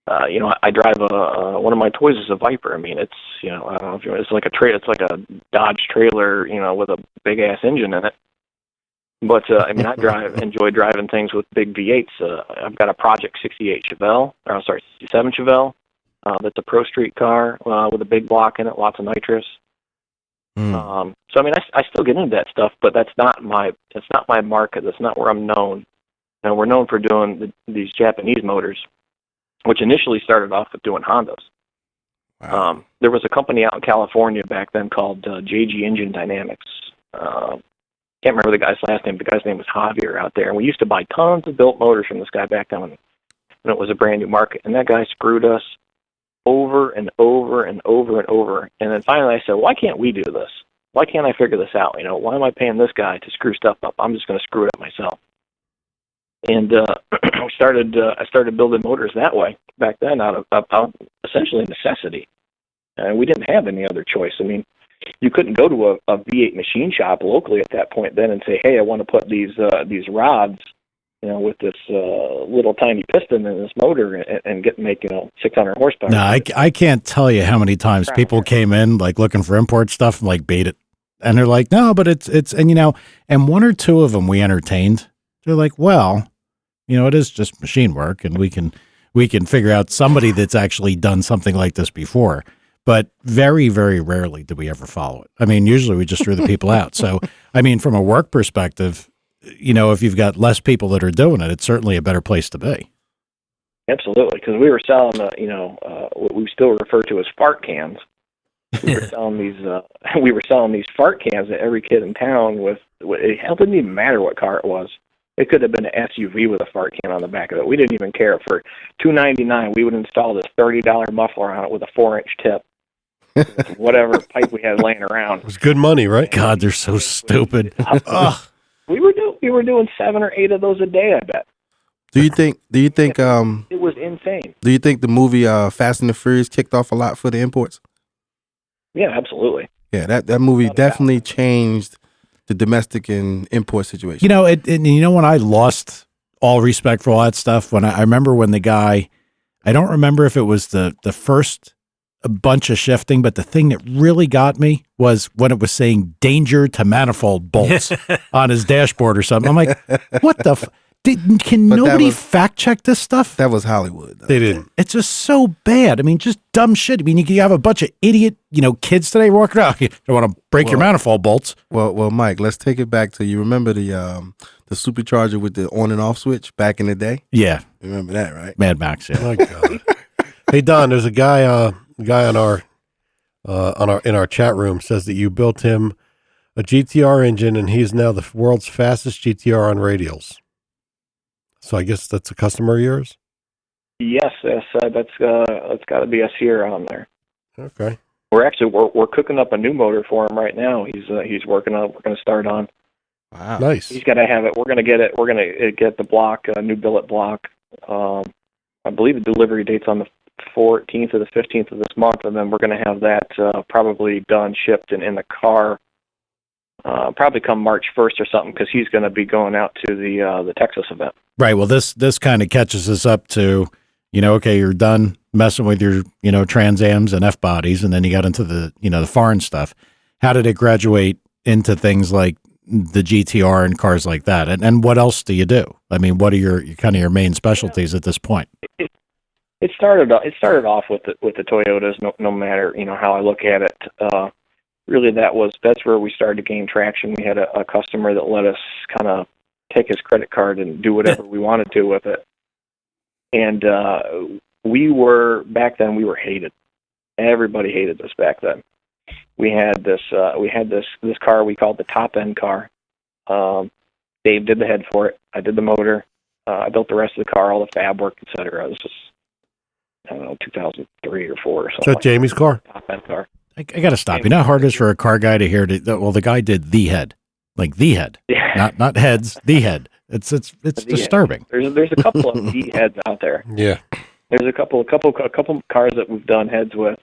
I drive one of my toys is a Viper. I mean, it's I don't know if it's like it's like a Dodge trailer, with a big ass engine in it. But I mean, enjoy driving things with big V8s. I've got a Project 68 Chevelle, 67 Chevelle. That's a Pro Street car with a big block in it, lots of nitrous. So I mean, I still get into that stuff, but that's not my market. That's not where I'm known. And we're known for doing these Japanese motors, which initially started off with doing Hondas. Wow. There was a company out in California back then called JG Engine Dynamics. Can't remember the guy's last name. The guy's name was Javier out there, and we used to buy tons of built motors from this guy back then when it was a brand new market. And that guy screwed us over and over and over and over. And then finally I said, why can't we do this? Why can't I figure this out? Why am I paying this guy to screw stuff up? I'm just going to screw it up myself. And I started building motors that way back then out of essentially necessity. And we didn't have any other choice. I mean, you couldn't go to a V8 machine shop locally at that point then and say, hey, I want to put these rods with this little tiny piston in this motor and make 600 horsepower. No, I can't tell you how many times people came in like looking for import stuff and like bait it, and they're like, no, but it's and one or two of them we entertained. They're like, well, it is just machine work, and we can figure out somebody that's actually done something like this before. But very, very rarely do we ever follow it. I mean, usually we just threw the people out. So, I mean, from a work perspective, if you've got less people that are doing it, it's certainly a better place to be. Absolutely, because we were selling, what we still refer to as fart cans. We were selling these fart cans to every kid in town with. It didn't even matter what car it was. It could have been an SUV with a fart can on the back of it. We didn't even care. For $2.99, we would install this $30 muffler on it with a 4-inch tip. Whatever pipe we had laying around. It was good money, right? God, they're so stupid. We were doing 7 or 8 of those a day, I bet. Do you think it was insane. Do you think the movie Fast and the Furious kicked off a lot for the imports? Yeah, absolutely. Yeah, that movie definitely changed the domestic and import situation. When I lost all respect for all that stuff, when I remember when the guy, I don't remember if it was the first bunch of shifting, but the thing that really got me was when it was saying danger to manifold bolts on his dashboard or something. I'm like, what the can nobody fact check this stuff? That was Hollywood, though. They didn't. It's just so bad. I mean, just dumb shit. I mean, you have a bunch of idiot, kids today walking around. You don't want to break your manifold bolts. Well, Mike, let's take it back to, you remember the supercharger with the on and off switch back in the day? Yeah. You remember that, right? Mad Max, yeah. My God. Hey, Don, there's a guy on our in our chat room says that you built him a GTR engine, and he's now the world's fastest GTR on radials. So I guess that's a customer of yours? Yes, that's got to be a Sierra on there. Okay. We're cooking up a new motor for him right now. He's working on. We're going to start on. Wow. Nice. He's got to have it. We're going to get it. We're going to get the block, new billet block. I believe the delivery date's on the 14th or the 15th of this month, and then we're going to have that probably done, shipped, and in the car. Probably come March 1st or something, because he's going to be going out to the Texas event. Right. Well, this kind of catches us up to, okay, you're done messing with your, Trans-Ams and F-bodies, and then you got into the, the foreign stuff. How did it graduate into things like the GTR and cars like that? And what else do you do? I mean, what are your kind of main specialties at this point? It started off with the Toyotas, no matter, how I look at it. Really, that's where we started to gain traction. We had a customer that let us kind of take his credit card and do whatever we wanted to with it. And back then we were hated. Everybody hated us back then. We had this car we called the top end car. Dave did the head for it. I did the motor. I built the rest of the car, all the fab work, etc. This was, I don't know, 2003 or 4 or something. Is that Jamie's car? Top end car. I got to stop. You know how hard it is for a car guy to hear? Well, the guy did the head, like the head, Yeah. not heads, the head. It's disturbing. There's a couple of D heads out there. Yeah. There's a couple cars that we've done heads with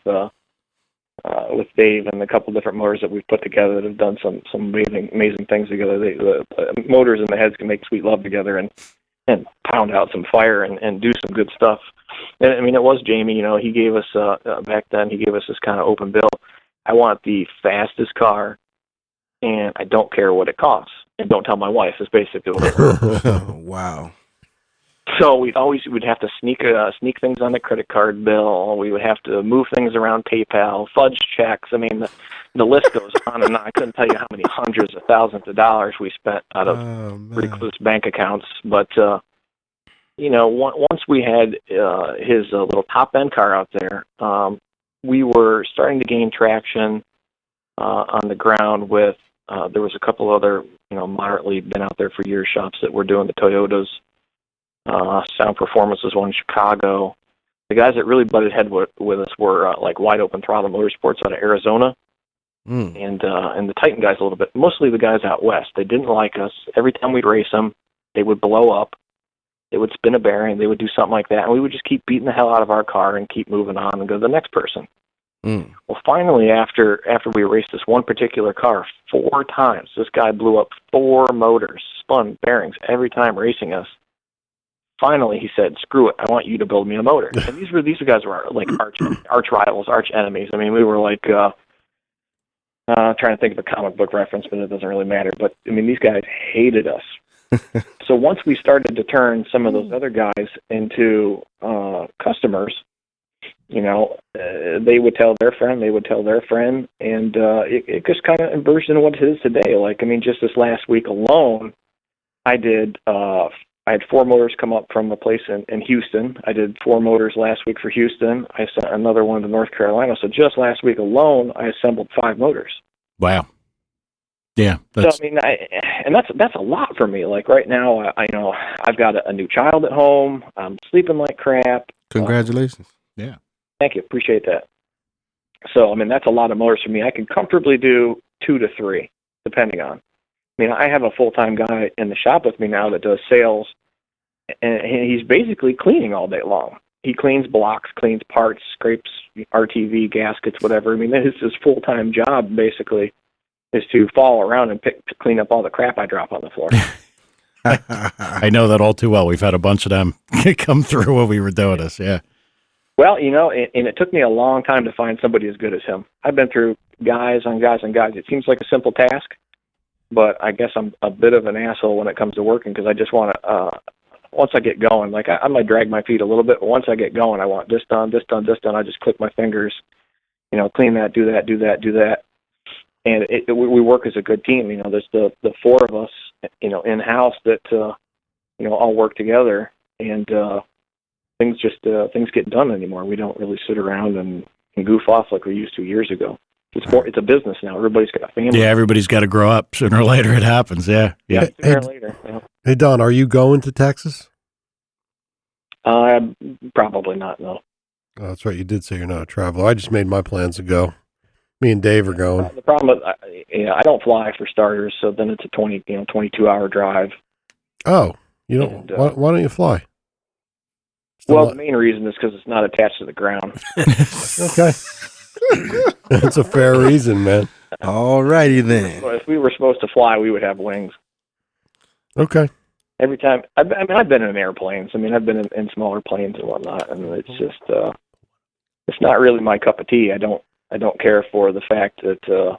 Dave, and a couple different motors that we've put together that have done some amazing things together. The motors and the heads can make sweet love together and pound out some fire and do some good stuff. And I mean, it was Jamie. He gave us back then. He gave us this kind of open bill. I want the fastest car, and I don't care what it costs. And don't tell my wife is basically what it was. Wow. So we'd have to sneak things on the credit card bill. We would have to move things around PayPal, fudge checks. I mean, the list goes on and on. I couldn't tell you how many hundreds of thousands of dollars we spent out of recluse bank accounts. But once we had his little top end car out there, we were starting to gain traction on the ground with. There was a couple other moderately been out there for years shops that were doing the Toyotas. Sound Performance was one in Chicago. The guys that really butted head with us were like Wide Open Throttle Motorsports out of Arizona, and the Titan guys a little bit. Mostly the guys out west. They didn't like us. Every time we'd race them, they would blow up. They would spin a bearing. They would do something like that, and we would just keep beating the hell out of our car and keep moving on and go to the next person. Well, finally, after we raced this one particular car 4 times, this guy blew up 4 motors, spun bearings every time racing us. Finally, he said, "Screw it! I want you to build me a motor." And these guys were like arch rivals, arch enemies. I mean, we were like trying to think of a comic book reference, but it doesn't really matter. But I mean, these guys hated us. So once we started to turn some of those other guys into customers, they would tell their friend, they would tell their friend, and it just kind of emerged into what it is today. Like, I mean, just this last week alone, I had 4 motors come up from a place in Houston. I did 4 motors last week for Houston. I sent another one to North Carolina. So just last week alone, I assembled 5 motors. Wow. Yeah. So I mean, that's a lot for me. Like right now, I know I've got a new child at home. I'm sleeping like crap. Congratulations. Yeah. Thank you. Appreciate that. So I mean, that's a lot of motors for me. I can comfortably do 2 to 3, depending on. I mean, I have a full-time guy in the shop with me now that does sales, and he's basically cleaning all day long. He cleans blocks, cleans parts, scrapes RTV, gaskets, whatever. I mean, his full-time job, basically, is to fall around and clean up all the crap I drop on the floor. I know that all too well. We've had a bunch of them come through when we were doing this, yeah. Well, and it took me a long time to find somebody as good as him. I've been through guys on guys on guys. It seems like a simple task, but I guess I'm a bit of an asshole when it comes to working because I just want to, once I get going, like I might drag my feet a little bit, but once I get going, I want this done, this done, this done. I just click my fingers, clean that, do that, do that, do that. And we work as a good team. There's the 4 of us, in-house that, all work together, and things get done anymore. We don't really sit around and goof off like we used to years ago. It's a business now. Everybody's got a family. Yeah, everybody's got to grow up. Sooner or later, it happens. Yeah. Sooner or later. Yeah. Hey, Don, are you going to Texas? Probably not, no. Oh, that's right. You did say you're not a traveler. I just made my plans to go. Me and Dave are going. The problem is, I don't fly for starters, so then it's a 22-hour drive. Oh, you don't? And, why don't you fly? The main reason is because it's not attached to the ground. Okay. That's a fair reason, man. All righty then. Well, if we were supposed to fly, we would have wings. Okay. Every time, I've been in airplanes. I mean, I've been in smaller planes and whatnot, and it's just, it's not really my cup of tea. I don't care for the fact that,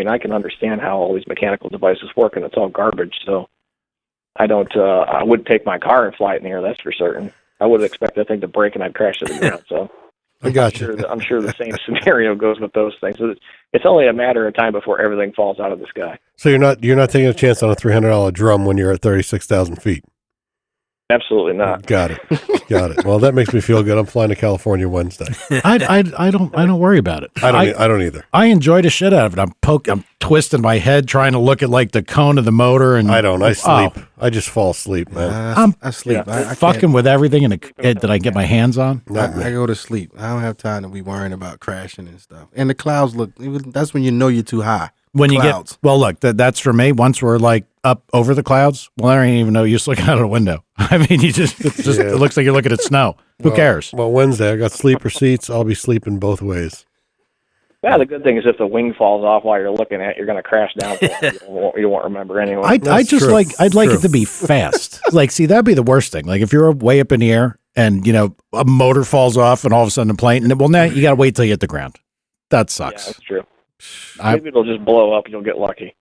I can understand how all these mechanical devices work, and it's all garbage. So I wouldn't take my car and fly it in the air. That's for certain. I would expect that thing to break and I'd crash to the ground. So I got you. I'm sure the same scenario goes with those things. It's only a matter of time before everything falls out of the sky. So you're not taking a chance on a $300 drum when you're at 36,000 feet. Absolutely not. Got it. Well, that makes me feel good. I'm flying to California Wednesday. I don't worry about it. I don't either. I enjoy the shit out of it. I'm twisting my head trying to look at like the cone of the motor, and I don't. I sleep. I just fall asleep, man. I sleep. Yeah, I fucking with everything that I get my hands on. I go to sleep. I don't have time to be worrying about crashing and stuff. And the clouds that's when you know you're too high. When you Clouds. look, that's for me. Once we're like up over the clouds, well, I don't even know. You're just looking out of the window. I mean, it looks like you're looking at snow. Who cares? Well, Wednesday, I got sleeper seats. I'll be sleeping both ways. Yeah, the good thing is if the wing falls off while you're looking at it, you're going to crash down. You won't remember anyway. I'd like it to be fast. Like, see, that'd be the worst thing. Like if you're way up in the air and, a motor falls off and all of a sudden the plane, and now you got to wait till you hit the ground. That sucks. Yeah, that's true. Maybe it'll just blow up and you'll get lucky.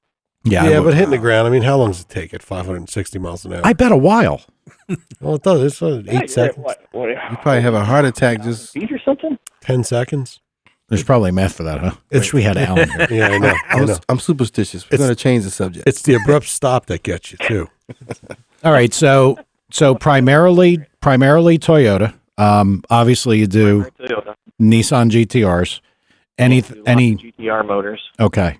Yeah, but hitting the ground, I mean, how long does it take at 560 miles an hour? I bet a while. Well, it does. It's 8 seconds. What, You probably have a heart attack just speed or something? 10 seconds. There's probably math for that, huh? Wish we had Alan here. Yeah, I know. I'm superstitious. We're going to change the subject. It's the abrupt stop that gets you, too. All right, so primarily Toyota. Obviously you do Toyota. Nissan GTRs. Any GTR motors? Okay.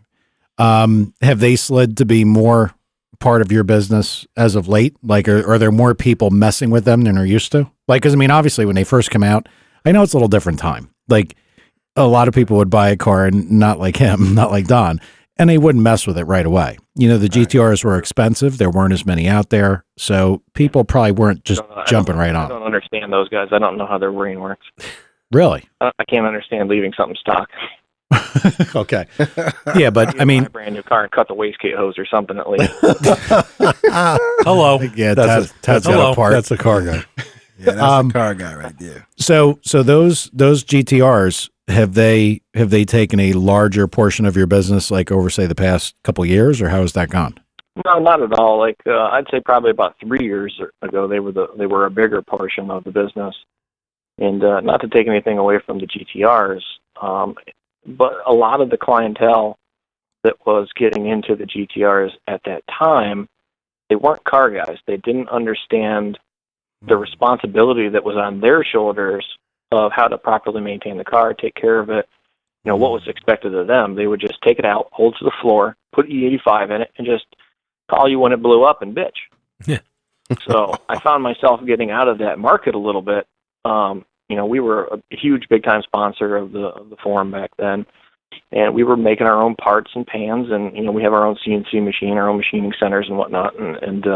Have they slid to be more part of your business as of late? Like, are there more people messing with them than are used to? Like, because I mean, obviously, when they first come out, I know it's a little different time. Like, a lot of people would buy a car and not like him, not like Don, and they wouldn't mess with it right away. The GTRs were expensive. There weren't as many out there, so people probably weren't just jumping right on. I don't understand those guys. I don't know how their brain works. Really? I can't understand leaving something stock. Okay. Yeah, but I mean, buy a brand new car and cut the wastegate hose or something at least. Hello. Yeah, That's got a part. That's a car guy. Yeah, that's a car guy right there. So those GTRs, have they taken a larger portion of your business, like over say the past couple of years, or how has that gone? No, not at all. Like I'd say probably about 3 years ago, they were a bigger portion of the business. And not to take anything away from the GTRs, but a lot of the clientele that was getting into the GTRs at that time, they weren't car guys. They didn't understand the responsibility that was on their shoulders of how to properly maintain the car, take care of it, what was expected of them. They would just take it out, hold to the floor, put E85 in it, and just call you when it blew up and bitch. Yeah. So I found myself getting out of that market a little bit. We were a huge big-time sponsor of the forum back then, and we were making our own parts and pans, and we have our own CNC machine, our own machining centers and whatnot, and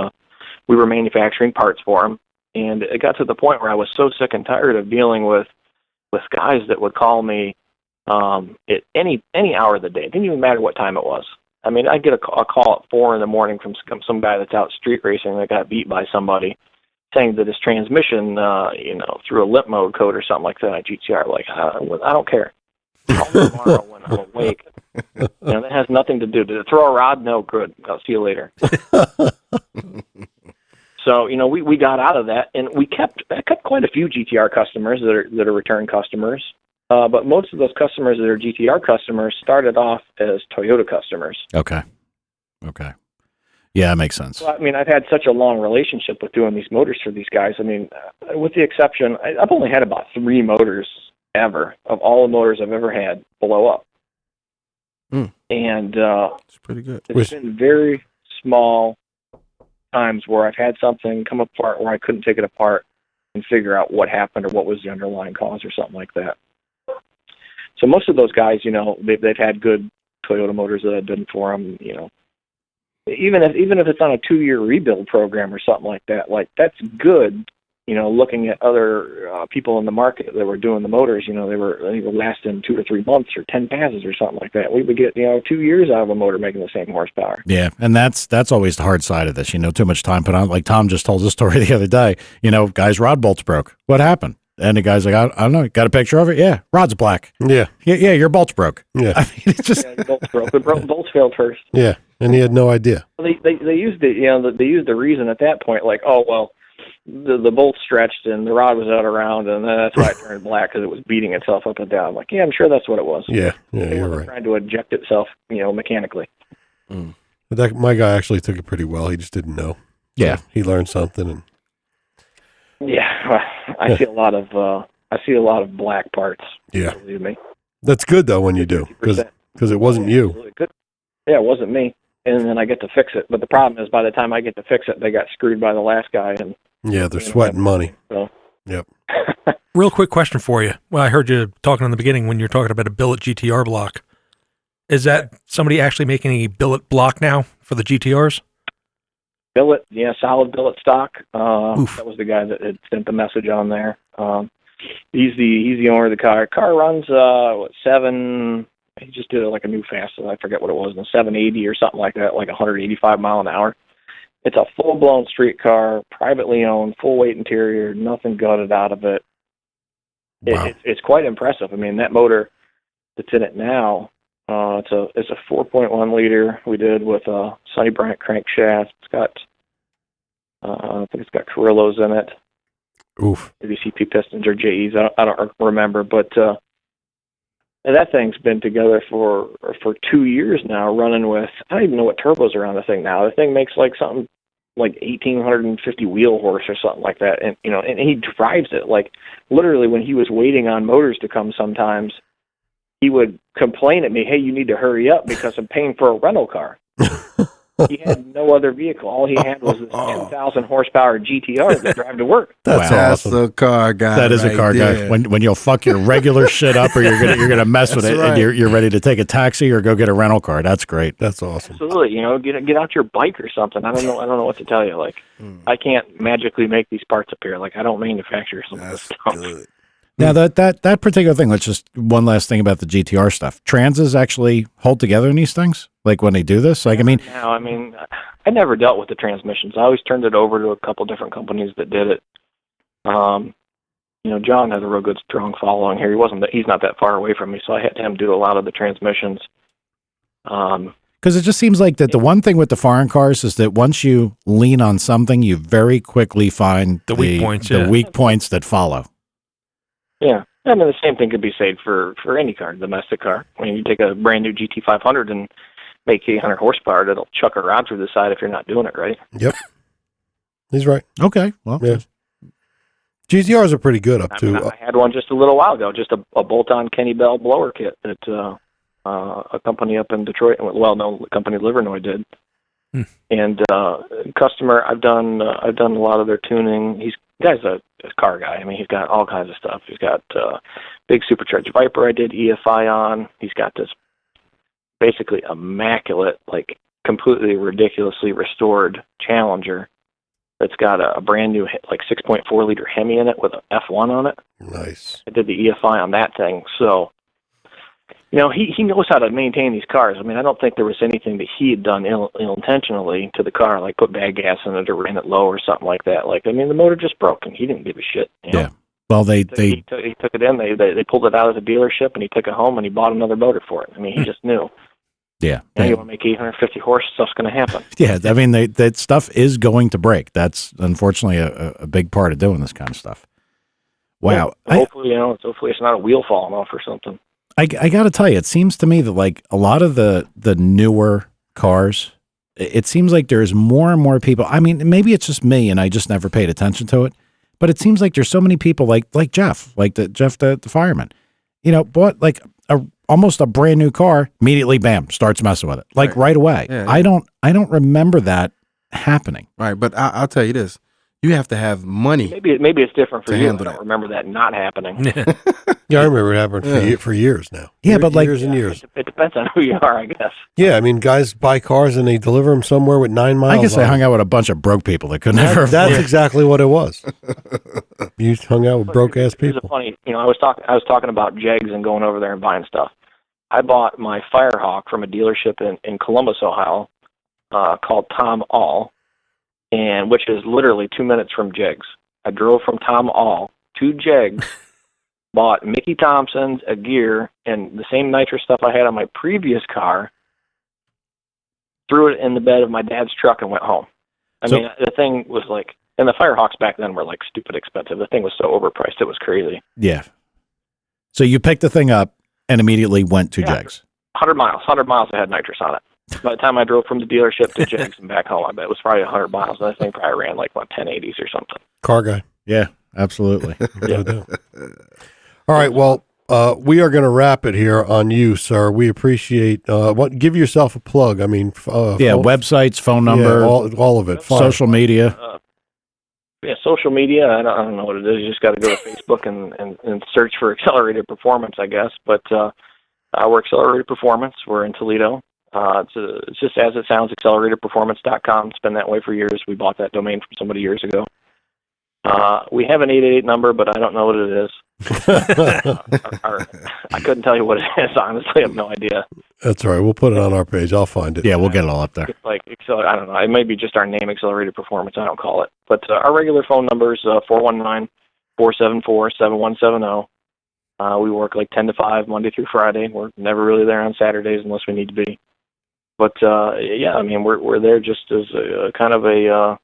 we were manufacturing parts for them. And it got to the point where I was so sick and tired of dealing with guys that would call me at any hour of the day. It didn't even matter what time it was. I mean, I'd get a call at 4 a.m. from some guy that's out street racing that got beat by somebody, saying that his transmission, through a limp mode code or something like that on GTR. Like, I don't care. Call me tomorrow when I'm awake. That has nothing to do. Did it throw a rod? No, good. I'll see you later. So, we got out of that, and I kept quite a few GTR customers that are return customers. But most of those customers that are GTR customers started off as Toyota customers. Okay. Yeah, that makes sense. Well, I mean, I've had such a long relationship with doing these motors for these guys. I mean, with the exception, I've only had about 3 motors ever of all the motors I've ever had blow up. And it's pretty good. It's been very small times where I've had something come apart where I couldn't take it apart and figure out what happened or what was the underlying cause or something like that. So most of those guys, they've had good Toyota motors that I've done for them, Even if it's on a 2-year rebuild program or something like that, that's good. Looking at other people in the market that were doing the motors, they were lasting 2 or 3 months or 10 passes or something like that. We would get 2 years out of a motor making the same horsepower. Yeah, and that's always the hard side of this. Too much time put on. Like Tom just told the story the other day. Guy's rod bolts broke. What happened? And the guy's like, I don't know. Got a picture of it? Yeah, rod's black. Yeah, your bolts broke. Yeah, I mean, it's just bolts broke. The bolts failed first. Yeah, and he had no idea. They used they used the reason at that point, like, oh well, the bolt stretched and the rod was out around, and then that's why it turned black because it was beating itself up and down. I'm like, yeah, I'm sure that's what it was. Yeah, It you're wasn't right. trying to eject itself, mechanically. But my guy actually took it pretty well. He just didn't know. Yeah. So he learned something. And Yeah, I see a lot of black parts. yeah, Believe me. that's good though when you do, because it wasn't you. Really good. Yeah, it wasn't me. And then I get to fix it. But the problem is, by the time I get to fix it, they got screwed by the last guy. And Yeah, they're sweating money. So. Yep. Real quick question for you. Well, I heard you talking in the beginning when you're talking about a billet GTR block. Is that somebody actually making a billet block now for the GTRs? Billet, yeah, solid billet stock. Oof. That was the guy that had sent the message on there. He's the owner of the car. Car runs 7. He just did like a new fast. I forget what it was, 780 or something like that, like 185 mile an hour. It's a full blown street car, privately owned, full weight interior, nothing gutted out of it. Wow. It's quite impressive. I mean, that motor that's in it now. It's a 4.1 liter we did with a Sonny Bryant crankshaft. It's got, I think it's got Carrillos in it. Oof. Maybe CP pistons or JEs. I don't remember, but that thing's been together for 2 years now, running with, I don't even know what turbos are on the thing now. The thing makes like something like 1,850 wheel horse or something like that, and and he drives it like literally when he was waiting on motors to come. Sometimes he would complain at me, "Hey, you need to hurry up because I'm paying for a rental car." He had no other vehicle. All he had was this 10,000 horsepower GTR to drive to work. That's That's awesome. a car guy. That is a right car guy. there. When you'll fuck your regular shit up, or you're gonna mess with That's it, right. and you're ready to take a taxi or go get a rental car. That's great. That's awesome. Absolutely, get out your bike or something. I don't know what to tell you. Like, I can't magically make these parts appear. Like, I don't manufacture some of this That's stuff. good. Now that particular thing. Let's just one last thing about the GTR stuff. Transes actually hold together in these things. Like when they do this. Like Now, I never dealt with the transmissions. I always turned it over to a couple different companies that did it. John has a real good, strong following here. He's not that far away from me, so I had him do a lot of the transmissions. because it just seems like that the one thing with the foreign cars is that once you lean on something, you very quickly find The weak points, the yeah. weak points that follow. Yeah, I mean, the same thing could be said for any car, domestic car. I mean, you take a brand new GT500 and make 800 horsepower, that'll chuck a rod through the side if you're not doing it right. Yep. He's right. Okay, well, Yeah. GTRs are pretty good up I mean, to. I had one just a little while ago, just a bolt-on Kenny Bell blower kit that a company up in Detroit, well-known company, Livernois, did. And customer, I've done a lot of their tuning. The guy's a car guy. I mean, he's got all kinds of stuff. He's got big supercharged Viper I did EFI on. He's got this basically immaculate, like completely ridiculously restored Challenger that's got a brand new like 6.4 liter Hemi in it with an F1 on it. Nice. I did the EFI on that thing. So, he knows how to maintain these cars. I mean, I don't think there was anything that he had done ill-intentionally to the car, like put bad gas in it or ran it low or something like that. Like, I mean, the motor just broke, and he didn't give a shit. Yeah. Well, He took it in. They pulled it out of the dealership, and he took it home, and he bought another motor for it. I mean, he just knew. yeah. You want to make 850 horse, stuff's going to happen. Yeah, I mean, that stuff is going to break. That's unfortunately a big part of doing this kind of stuff. Wow. Yeah, hopefully it's not a wheel falling off or something. I got to tell you, it seems to me that like a lot of the newer cars, it seems like there's more and more people. I mean, maybe it's just me and I just never paid attention to it, but it seems like there's so many people like Jeff, the fireman, bought like almost a brand new car, immediately, bam, starts messing with it like right away. Yeah. I don't remember that happening. Right, but I'll tell you this: you have to have money. Maybe it's different for To you. I handle don't that. remember that not happening. Yeah, I remember it happened for years now. Yeah, but like years and years. It depends on who you are, I guess. Yeah, I mean, guys buy cars and they deliver them somewhere with 9 miles. I guess I on hung them. out with a bunch of broke people that could never. That's exactly what it was. You hung out with broke ass Here's a people. funny, I was talking about jegs and going over there and buying stuff. I bought my Firehawk from a dealership in Columbus, Ohio, called Tom All, and which is literally 2 minutes from Jegs. I drove from Tom All to Jegs, bought Mickey Thompson's, a gear, and the same nitrous stuff I had on my previous car, threw it in the bed of my dad's truck and went home. I mean, the thing was like And the Firehawks back then were like stupid expensive. The thing was so overpriced, it was crazy. Yeah. So you picked the thing up and immediately went to Jegs. 100 miles I had nitrous on it. By the time I drove from the dealership to Jegs and back home, I bet it was probably 100 miles. And I think probably ran like, 1080s or something. Car guy. Yeah, absolutely. No doubt. All right. Well, we are going to wrap it here on you, sir. We appreciate give yourself a plug. I mean, websites, phone number, all of it. Social media. Social media. I don't know what it is. You just got to go to Facebook and search for Accelerated Performance, I guess. But we're Accelerated Performance. We're in Toledo. It's just as it sounds, acceleratedperformance.com. It's been that way for years. We bought that domain from somebody years ago. We have an 888 number, but I don't know what it is. I couldn't tell you what it is. Honestly, I have no idea. That's all right. We'll put it on our page. I'll find it. Yeah, we'll get it all up there. It's like I don't know. It may be just our name, Accelerated Performance. I don't call it. But our regular phone number is 419-474-7170. We work like 10 to 5 Monday through Friday. We're never really there on Saturdays unless we need to be. But yeah, I mean, we're there just as a kind of a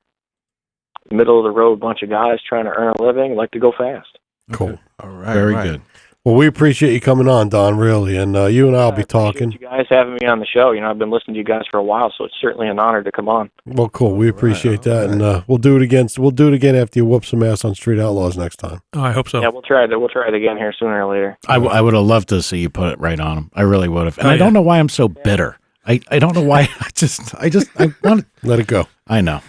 middle of the road bunch of guys trying to earn a living, like to go fast. Cool. All right. Very good. Well, we appreciate you coming on, Don, really. And you and I will be talking. You guys having me on the show. I've been listening to you guys for a while, so it's certainly an honor to come on. Well, cool. We appreciate that. And we'll do it again. We'll do it again after you whoop some ass on Street Outlaws next time. Oh, I hope so. Yeah, we'll try it again here sooner or later. I would have loved to see you put it right on him. I really would have. And I don't know why I'm so bitter. I don't know why. I want to let it go. I know.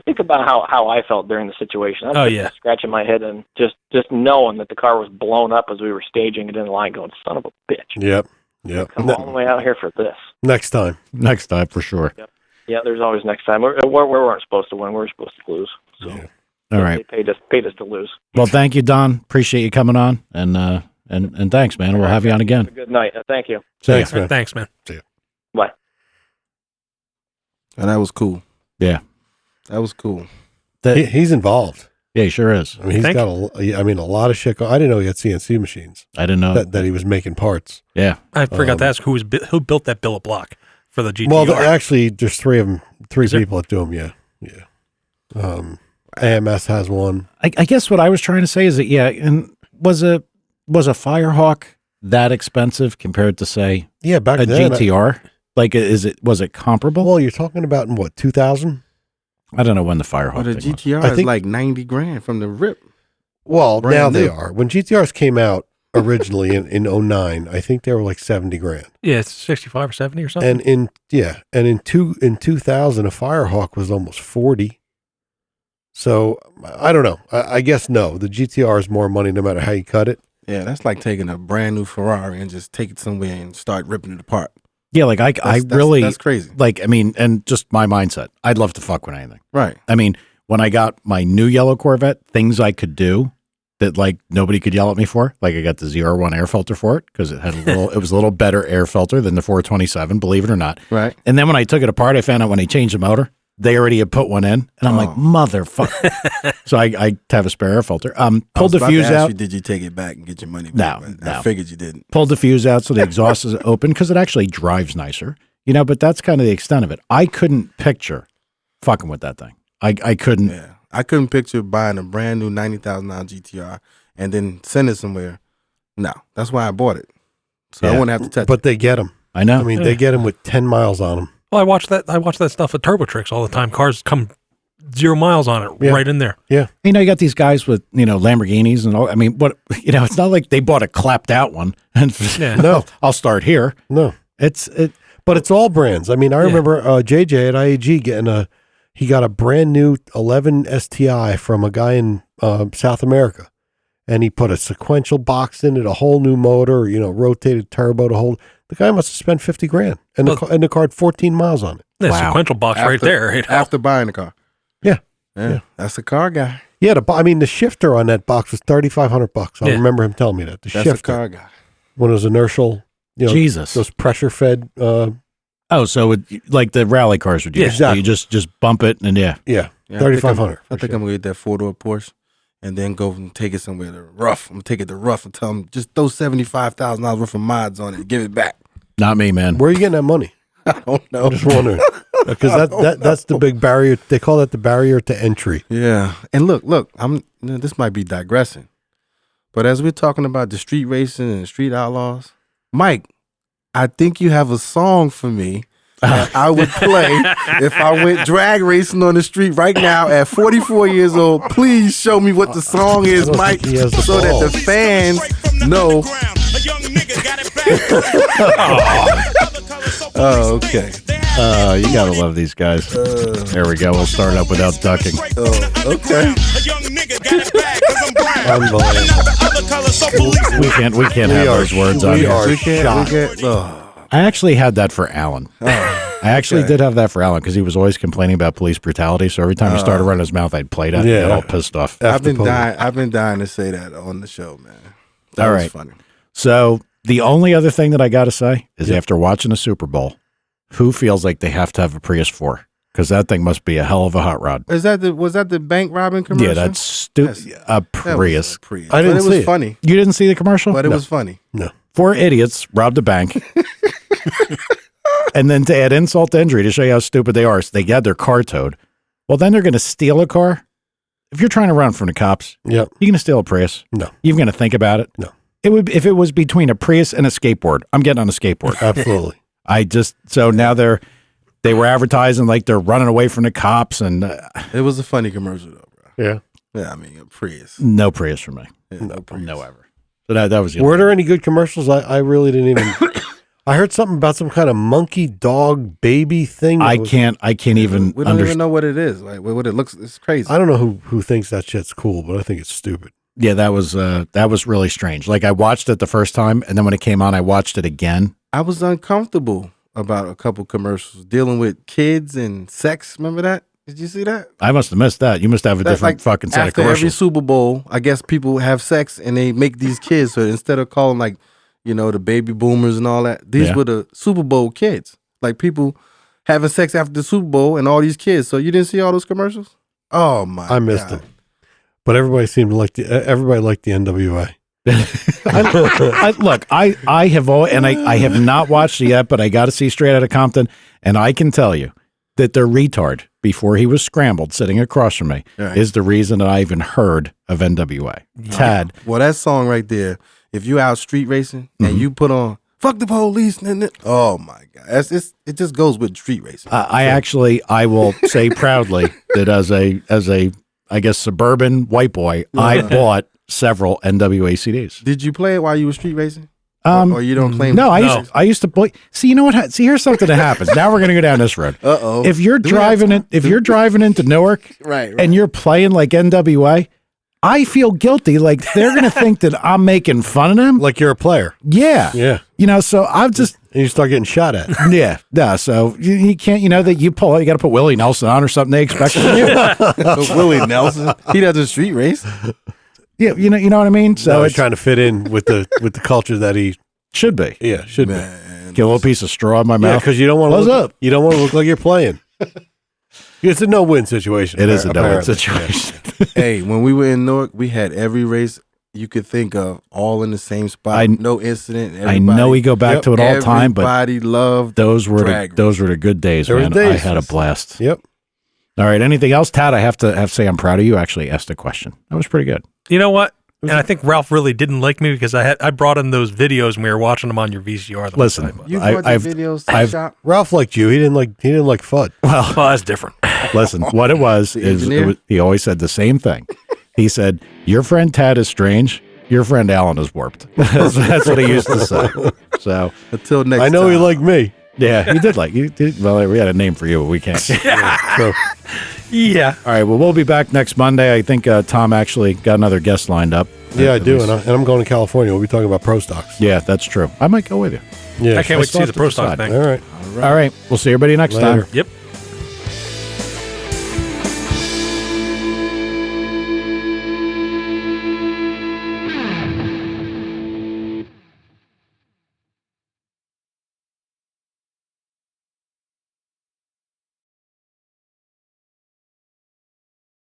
Think about how I felt during the situation. I was scratching my head and just knowing that the car was blown up as we were staging it in line, going, son of a bitch. Yep. Come all the way out here for this. Next time for sure. Yep. Yeah, there's always next time. We weren't supposed to win. We were supposed to lose. So all right. They paid us to lose. Well, thank you, Don. Appreciate you coming on, and thanks, man. We'll have you on again. Good night. Thank you. Thanks, man. Thanks, man. See you. Bye. And that was cool. Yeah. That was cool. He's involved. Yeah, he sure is. I mean, he's got a lot of shit. I didn't know he had CNC machines. I didn't know that he was making parts. Yeah. I forgot to ask who built that billet block for the GTR. Well, actually, there's three of them. Three people that do them. Yeah. AMS has one. I guess what I was trying to say is that and was a Firehawk that expensive compared to, say, back a then, GTR? Was it comparable? Well, you're talking about in what, 2000? I don't know when the Firehawk. The GTR is like $90,000 from the rip. Well, now they are. When GTRs came out originally in 2009, I think they were like $70,000. Yeah, it's 65 or 70 or something. And in 2000, a Firehawk was almost 40. So I don't know. I guess no. The GTR is more money no matter how you cut it. Yeah, that's like taking a brand new Ferrari and just take it somewhere and start ripping it apart. Yeah, like that's crazy. Like, I mean, and just my mindset, I'd love to fuck with anything. Right. I mean, when I got my new yellow Corvette, things I could do that like nobody could yell at me for. Like I got the 01 air filter for it because it was a little better air filter than the 427, believe it or not. Right. And then when I took it apart, I found out when I changed the motor, they already had put one in, and I'm like, motherfucker. So I have a spare air filter. Pulled the fuse out. Did you take it back and get your money back? No. I figured you didn't. Pulled the fuse out so the exhaust is open because it actually drives nicer, but that's kind of the extent of it. I couldn't picture fucking with that thing. I couldn't. Yeah. I couldn't picture buying a brand new $90,000 GTR and then send it somewhere. No, that's why I bought it. So I wouldn't have to touch it. But they get them. I know. I mean, they get them with 10 miles on them. Well, I watch that stuff at Turbo Tricks all the time. Cars come 0 miles on it, right in there. Yeah. You got these guys with, Lamborghinis and all. I mean, what, it's not like they bought a clapped out one. And No. I'll start here. No. But it's all brands. I mean, I remember JJ at IAG he got a brand new 11 STI from a guy in South America. And he put a sequential box in it, a whole new motor, rotated turbo to hold. The guy must have spent $50,000, and the car had 14 miles on it. The sequential box right there. After buying the car. Yeah. That's the car guy. Yeah, the shifter on that box was $3,500. I remember him telling me that. That's the car guy. When it was inertial, Jesus, those pressure fed. So like the rally cars would use. Exactly. You just bump it and yeah, $3,500. I think I'm gonna get that 4-door Porsche. And then go and take it somewhere to rough. I'm going to take it to rough and tell them, just throw $75,000 worth of mods on it and give it back. Not me, man. Where are you getting that money? I don't know. I'm just wondering. Because that's the big barrier. They call that the barrier to entry. Yeah. And look, this might be digressing, but as we're talking about the street racing and street outlaws, Mike, I think you have a song for me that I would play if I went drag racing on the street right now at 44 years old. Please show me what the song is, Mike, so that the fans know. Oh, okay. You gotta love these guys. There we go. We'll start up without ducking. Okay. We can't have those words on here. We can't. I actually had that for Alan. I actually did have that for Alan because he was always complaining about police brutality. So every time he started running his mouth, I'd play that. Yeah, all pissed off. I've been dying to say that on the show, man. That was funny. So the only other thing that I got to say is after watching the Super Bowl, who feels like they have to have a Prius 4? Because that thing must be a hell of a hot rod. Was that the bank robbing commercial? Yeah, that's stupid. A Prius. I didn't see it. It was funny. You didn't see the commercial? But it was funny. No. 4 idiots robbed a bank. And then to add insult to injury, to show you how stupid they are, so they had their car towed. Well, then they're going to steal a car. If you're trying to run from the cops, you're going to steal a Prius. No. You're going to think about it. No. It would if it was between a Prius and a skateboard. I'm getting on a skateboard. Absolutely. So now they were advertising like they're running away from the cops, and it was a funny commercial though, bro. Yeah. Yeah, I mean, a Prius. No Prius for me. Yeah, no Prius. No ever. So that was. Were there any good commercials? I really didn't even. I heard something about some kind of monkey dog baby thing. I can't even. We don't even know what it is. Like what it looks. It's crazy. I don't know who thinks that shit's cool, but I think it's stupid. Yeah, that was really strange. Like I watched it the first time, and then when it came on, I watched it again. I was uncomfortable about a couple commercials dealing with kids and sex. Remember that? Did you see that? I must have missed that. You must have a different fucking set of commercials. After every Super Bowl, I guess people have sex and they make these kids. So instead of calling like, the baby boomers and all that, these were the Super Bowl kids. Like people having sex after the Super Bowl and all these kids. So you didn't see all those commercials? Oh my! I missed it. But everybody seemed to like everybody liked the NWA. I have always, and I have not watched it yet, but I got to see Straight Outta Compton, and I can tell you that the retard before he was scrambled sitting across from me is the reason that I even heard of NWA. Tad. Well, that song right there. If you out street racing and you put on "Fuck the Police," oh my God, it just goes with street racing. I will say proudly that as a I guess suburban white boy, I bought several NWA CDs. Did you play it while you were street racing? Or you don't claim? No, I used to play. See, you know what? See, here's something that happens. Now we're gonna go down this road. Uh-oh. If you're driving into Newark, right, and you're playing like NWA, I feel guilty. Like they're gonna think that I'm making fun of them. Like you're a player. Yeah. Yeah. So I've just. And you start getting shot at. Yeah. So you can't, that you got to put Willie Nelson on or something they expect from you. Willie Nelson, he doesn't street race. Yeah, you know what I mean. So he's trying to fit in with the culture that he should be. Yeah, should be. Get a little piece of straw in my mouth. Because you don't want to. You don't want to look like you're playing. It's a no-win situation. It is a no-win situation. Hey, when we were in Newark, we had every race you could think of, all in the same spot. No incident. I know we go back to it all the time, but everybody loved those were the good days, man. I had a blast. Yep. All right. Anything else, Tad? I have to say I'm proud of you. Actually, asked a question. That was pretty good. You know what? And I think Ralph really didn't like me because I brought in those videos and we were watching them on your VCR. Listen, you brought the videos to the shop. Ralph liked you. He didn't like FUD. Well, that's different. Listen, what it was is he always said the same thing. He said, "Your friend Tad is strange. Your friend Alan is warped." That's what he used to say. So until next, I know time. he liked me. Yeah, he did like you. Well, we had a name for you, but we can't. Yeah. All right. Well, we'll be back next Monday. I think Tom actually got another guest lined up. Yeah, I do, and I'm going to California. We'll be talking about pro stocks. Yeah, that's true. I might go with you. Yeah, I can't wait to see the pro stock thing. All right. All right. We'll see everybody next time. Yep.